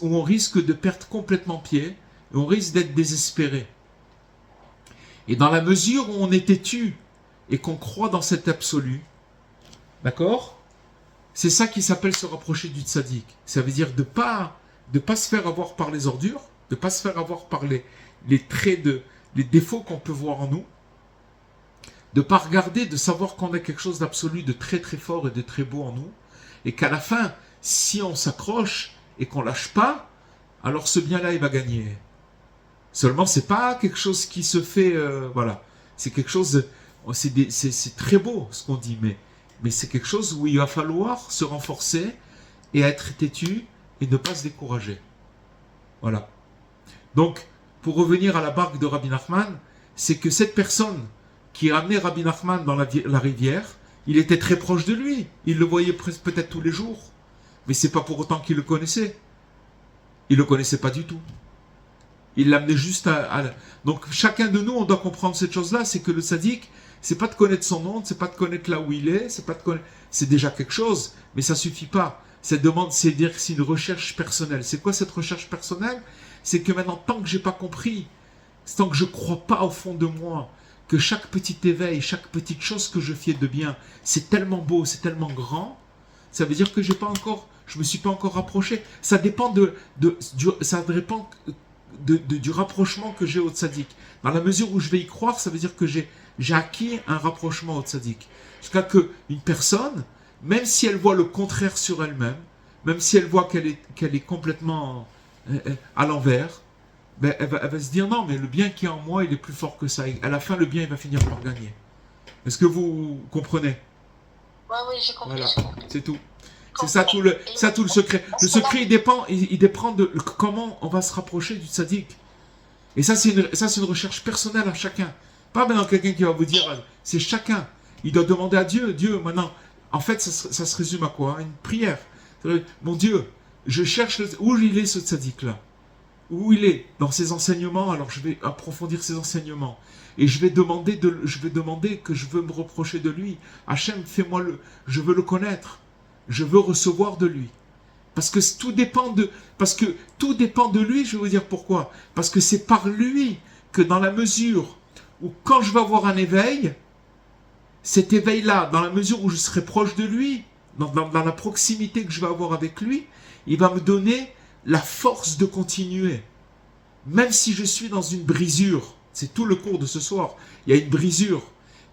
où on risque de perdre complètement pied et on risque d'être désespéré. Et dans la mesure où on est têtu et qu'on croit dans cet absolu, d'accord? C'est ça qui s'appelle se rapprocher du tzaddik. Ça veut dire de pas se faire avoir par les ordures, de pas se faire avoir par les traits les défauts qu'on peut voir en nous, de pas regarder, de savoir qu'on a quelque chose d'absolu, de très très fort et de très beau en nous, et qu'à la fin, si on s'accroche et qu'on lâche pas, alors ce bien-là, il va gagner. Seulement, c'est pas quelque chose qui se fait, voilà. C'est quelque chose C'est très beau ce qu'on dit, mais c'est quelque chose où il va falloir se renforcer et être têtu et ne pas se décourager. Voilà. Donc, pour revenir à la barque de Rabbi Nachman, c'est que cette personne qui a amené Rabbi Nachman dans la rivière, il était très proche de lui. Il le voyait peut-être tous les jours. Mais c'est pas pour autant qu'il le connaissait. Il le connaissait pas du tout. Il l'amenait juste Donc, chacun de nous, on doit comprendre cette chose-là, c'est que le sadique, c'est pas de connaître son nom, c'est pas de connaître là où il est, c'est déjà quelque chose, mais ça suffit pas. Cette demande, c'est dire que c'est une recherche personnelle. C'est quoi cette recherche personnelle? C'est que maintenant, tant que j'ai pas compris, tant que je crois pas au fond de moi, que chaque petit éveil, chaque petite chose que je fais de bien, c'est tellement beau, c'est tellement grand, ça veut dire que je me suis pas encore rapproché. Ça dépend du rapprochement que j'ai au tzaddik. Dans la mesure où je vais y croire, ça veut dire que j'ai acquis un rapprochement au tzaddik. Jusqu'à que une personne, même si elle voit le contraire sur elle-même, même si elle voit qu'elle est complètement à l'envers, ben, elle va se dire non, mais le bien qui est en moi, il est plus fort que ça. Et à la fin, le bien, il va finir par gagner. Est-ce que vous comprenez? Oui, j'ai compris. Voilà, c'est tout. C'est ça tout le secret. Le secret, il dépend de comment on va se rapprocher du tzaddik. Et ça, c'est une recherche personnelle à chacun. Pas maintenant quelqu'un qui va vous dire, c'est chacun. Il doit demander à Dieu. Dieu, maintenant, en fait, ça se résume à quoi? Une prière. Mon Dieu, je cherche où il est ce tzaddik-là. Où il est dans ses enseignements. Alors, je vais approfondir ses enseignements. Et je vais demander que je veux me reprocher de lui. Hachem, je veux le connaître. Je veux recevoir de lui. Parce que tout dépend de lui, je vais vous dire pourquoi. Parce que c'est par lui que dans la mesure où quand je vais avoir un éveil, cet éveil-là, dans la mesure où je serai proche de lui, dans la proximité que je vais avoir avec lui, il va me donner la force de continuer. Même si je suis dans une brisure, c'est tout le cours de ce soir, il y a une brisure,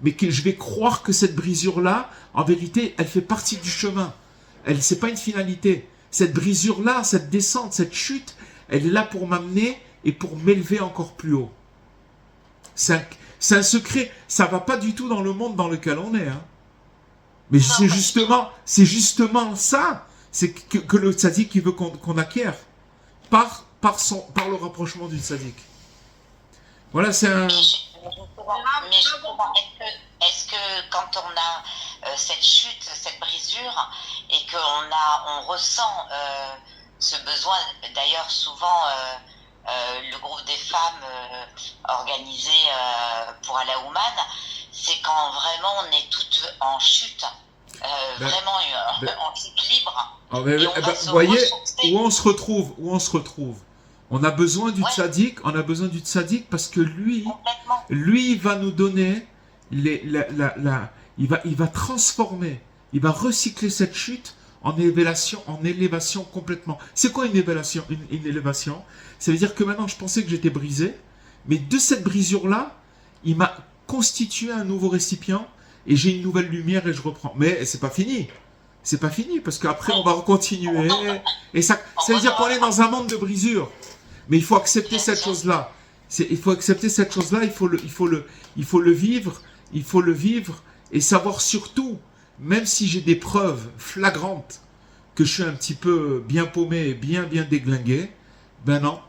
mais que je vais croire que cette brisure-là, en vérité, elle fait partie du chemin. C'est pas une finalité. Cette brisure-là, cette descente, cette chute, elle est là pour m'amener et pour m'élever encore plus haut. C'est un secret. Ça va pas du tout dans le monde dans lequel on est. Hein. Mais c'est justement ça. C'est que le tzaddik qui veut qu'on acquiert par le rapprochement du tzaddik. Voilà, c'est un... Mais est-ce que quand on a cette chute, cette brisure, et qu'on ressent ce besoin, d'ailleurs souvent le groupe des femmes organisé pour Alaouman, c'est quand vraiment on est toutes en chute, en chute libre. Vous voyez où on se retrouve. On a besoin du tzaddik, parce que lui il va nous donner, il va transformer, il va recycler cette chute en élévation complètement. C'est quoi une élévation? Une élévation, ça veut dire que maintenant je pensais que j'étais brisé, mais de cette brisure-là, il m'a constitué un nouveau récipient et j'ai une nouvelle lumière et je reprends. Mais c'est pas fini. C'est pas fini parce qu'après on va continuer et ça veut dire qu'on est dans un monde de brisure. Mais il faut accepter cette chose-là. Il faut accepter cette chose-là. Il faut le vivre et savoir surtout, même si j'ai des preuves flagrantes que je suis un petit peu bien paumé, bien déglingué, ben non,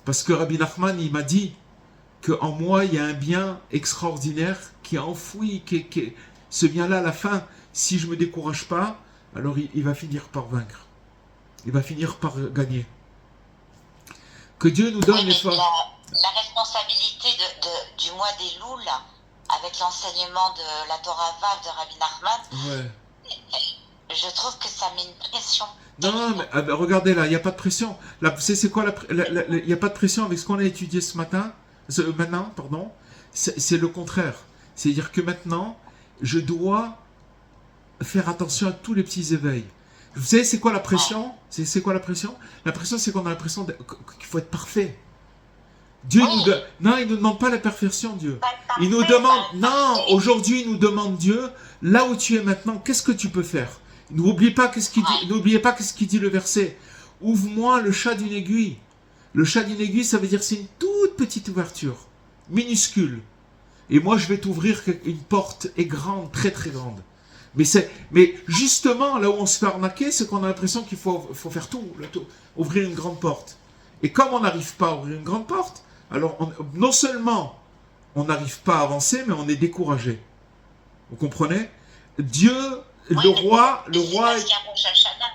parce que Rabbi Nachman il m'a dit que en moi il y a un bien extraordinaire qui est enfoui, ce bien-là à la fin, si je me décourage pas, alors il va finir par vaincre. Il va finir par gagner. Que Dieu nous donne les forces. La responsabilité du mois des Louls, avec l'enseignement de la Torah Vav de Rabbi Nachman, je trouve que ça met une pression. Non, mais regardez là, il n'y a pas de pression. C'est quoi il n'y a pas de pression avec ce qu'on a étudié maintenant, pardon. C'est le contraire. C'est-à-dire que maintenant, je dois faire attention à tous les petits éveils. Vous savez, c'est quoi la pression? C'est quoi la pression? La pression, c'est qu'on a l'impression qu'il faut être parfait. Dieu il ne nous demande pas la perfection, Dieu. Il nous demande, aujourd'hui, il nous demande, Dieu, là où tu es maintenant, qu'est-ce que tu peux faire? N'oubliez pas qu'est-ce qu'il dit le verset. Ouvre-moi le chat d'une aiguille. Le chat d'une aiguille, ça veut dire c'est une toute petite ouverture, minuscule. Et moi, je vais t'ouvrir une porte est grande, très très grande. Mais justement, là où on se fait arnaquer, c'est qu'on a l'impression qu'il faut faire tout, ouvrir une grande porte. Et comme on n'arrive pas à ouvrir une grande porte, alors non seulement on n'arrive pas à avancer, mais on est découragé. Vous comprenez? Dieu, Oui, le roi... c'est parce qu'il y a Rosh Hashanah.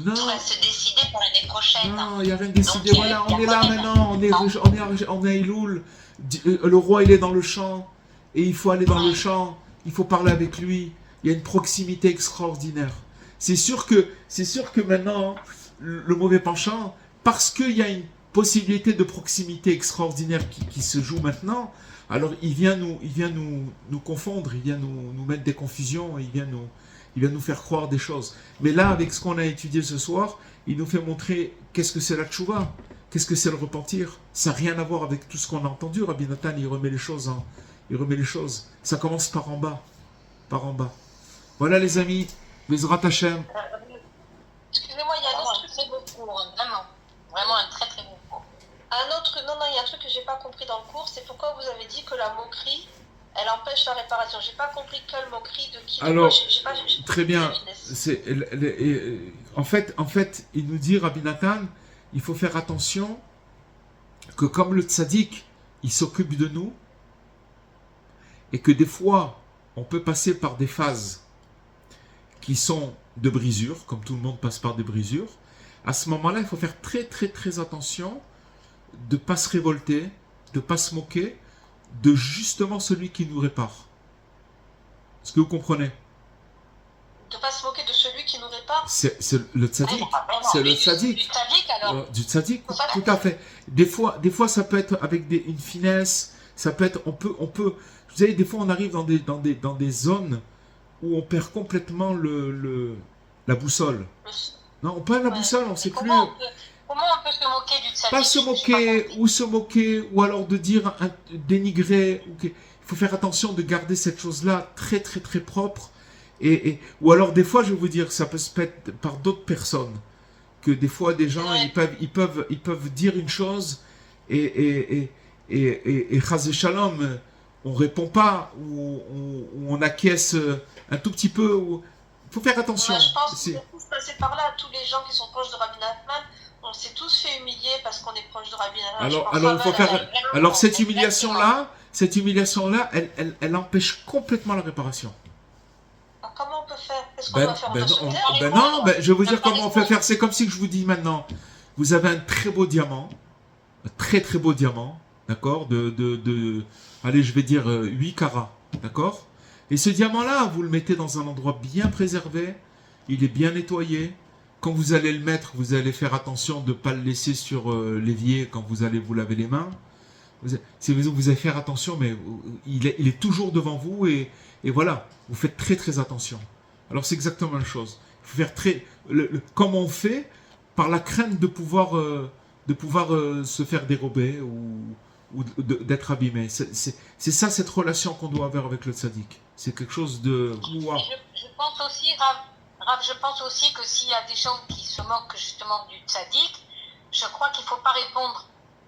Non, Tout va se décider pour l'année prochaine. non, il n'y a rien décidé. Donc, Voilà, il y on a est là quand même- maintenant, on est à Elul. Le roi, il est dans le champ. Et il faut aller dans le champ. Il faut parler avec lui. Il y a une proximité extraordinaire. C'est sûr que maintenant, le mauvais penchant, parce qu'il y a une possibilité de proximité extraordinaire qui se joue maintenant, alors il vient nous confondre, il vient nous mettre des confusions, il vient nous faire croire des choses. Mais là, avec ce qu'on a étudié ce soir, il nous fait montrer qu'est-ce que c'est la tchouva, qu'est-ce que c'est le repentir. Ça n'a rien à voir avec tout ce qu'on a entendu. Rabbi Nathan, il remet les choses. Ça commence par en bas. Par en bas. Voilà les amis, Bezrat Hashem. Excusez-moi, il y a un autre truc. Très beau cours, vraiment. Vraiment un très très beau cours. Non, il y a un truc que j'ai pas compris dans le cours, c'est pourquoi vous avez dit que la moquerie, elle empêche la réparation. J'ai pas compris quelle moquerie de qui. Alors, j'ai pas très bien. deviné. En fait, il nous dit, Rabbi Nathan, il faut faire attention que comme le tzaddik, il s'occupe de nous, et que des fois, on peut passer par des phases qui sont de brisure, comme tout le monde passe par des brisures. À ce moment-là, il faut faire très très très attention de ne pas se révolter, de ne pas se moquer de justement celui qui nous répare. Est-ce que vous comprenez? De pas se moquer de celui qui nous répare. C'est le tzaddik. C'est le tzaddik. Du tzaddik alors. Du tzaddik, tout à fait. Des fois, ça peut être avec une finesse. Ça peut être, on peut. Vous savez, des fois, on arrive dans des zones où on perd complètement la boussole. Non, on perd la boussole, on ne sait plus. Comment on peut se moquer du tzaddik? Pas se moquer, ou alors de dire dénigrer. Il faut faire attention de garder cette chose-là très très très propre. Ou alors des fois, je vais vous dire, ça peut se faire par d'autres personnes. Que des fois, des gens, ils peuvent dire une chose et chas shalom, on répond pas, ou on acquiesce un tout petit peu. Il faut faire attention. Moi, je pense qu'on est tous passés par là. Tous les gens qui sont proches de Rabbi Nachman, on s'est tous fait humilier parce qu'on est proche de Rabbi Nachman. Alors cette humiliation-là, elle empêche complètement la réparation. Alors, comment on peut faire? Qu'est-ce qu'on doit faire? Je vais vous dire comment on peut faire. C'est comme si je vous dis maintenant, vous avez un très beau diamant, un très très beau diamant, d'accord, allez, je vais dire 8 carats, d'accord. Et ce diamant-là, vous le mettez dans un endroit bien préservé, il est bien nettoyé. Quand vous allez le mettre, vous allez faire attention de ne pas le laisser sur l'évier quand vous allez vous laver les mains. Vous allez faire attention, mais il est toujours devant vous et voilà, vous faites très très attention. Alors c'est exactement la même chose. Il faut faire comment on fait par la crainte de pouvoir se faire dérober ou d'être abîmé. C'est ça cette relation qu'on doit avoir avec le tzaddik. C'est quelque chose de... Wow. Je pense aussi, Rav, je pense aussi que s'il y a des gens qui se moquent justement du tzaddik, je crois qu'il ne faut pas répondre.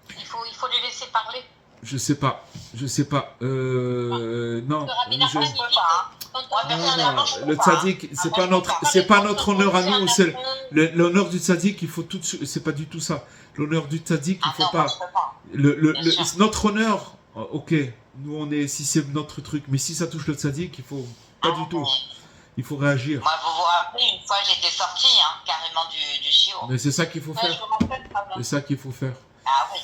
Il faut les laisser parler. Je sais pas. Non. Le tzaddik, c'est pas notre honneur à nous. C'est l'honneur du tzaddik. Il faut tout. C'est pas du tout ça. L'honneur du tzaddik, il faut pas. Notre honneur. Ok. Nous on est. Si c'est notre truc, mais si ça touche le tzaddik, il faut pas du tout. Il faut réagir. Moi, vous vous rappelez, une fois j'étais sortie carrément du chiot. Mais c'est ça qu'il faut faire. C'est ça qu'il faut faire. Ah oui.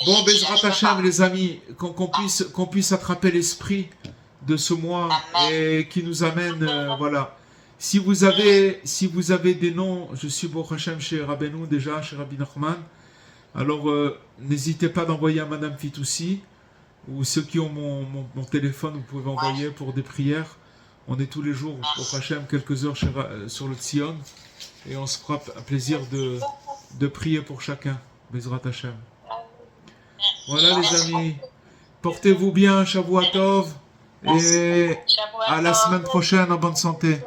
Bon, Bezrat Hashem, les amis, qu'on puisse attraper l'esprit de ce mois et qui nous amène, voilà. Si vous avez des noms, je suis Baruch Hashem chez Rabbeinu déjà, chez Rabbi Nachman. Alors, n'hésitez pas d'envoyer à Madame Fitoussi ou ceux qui ont mon téléphone, vous pouvez envoyer pour des prières. On est tous les jours, Baruch Hashem, quelques heures sur le Tzion et on se fera plaisir de prier pour chacun. Bezrat Hashem. Voilà les amis, portez-vous bien, Shavua Tov, et à la semaine prochaine en bonne santé.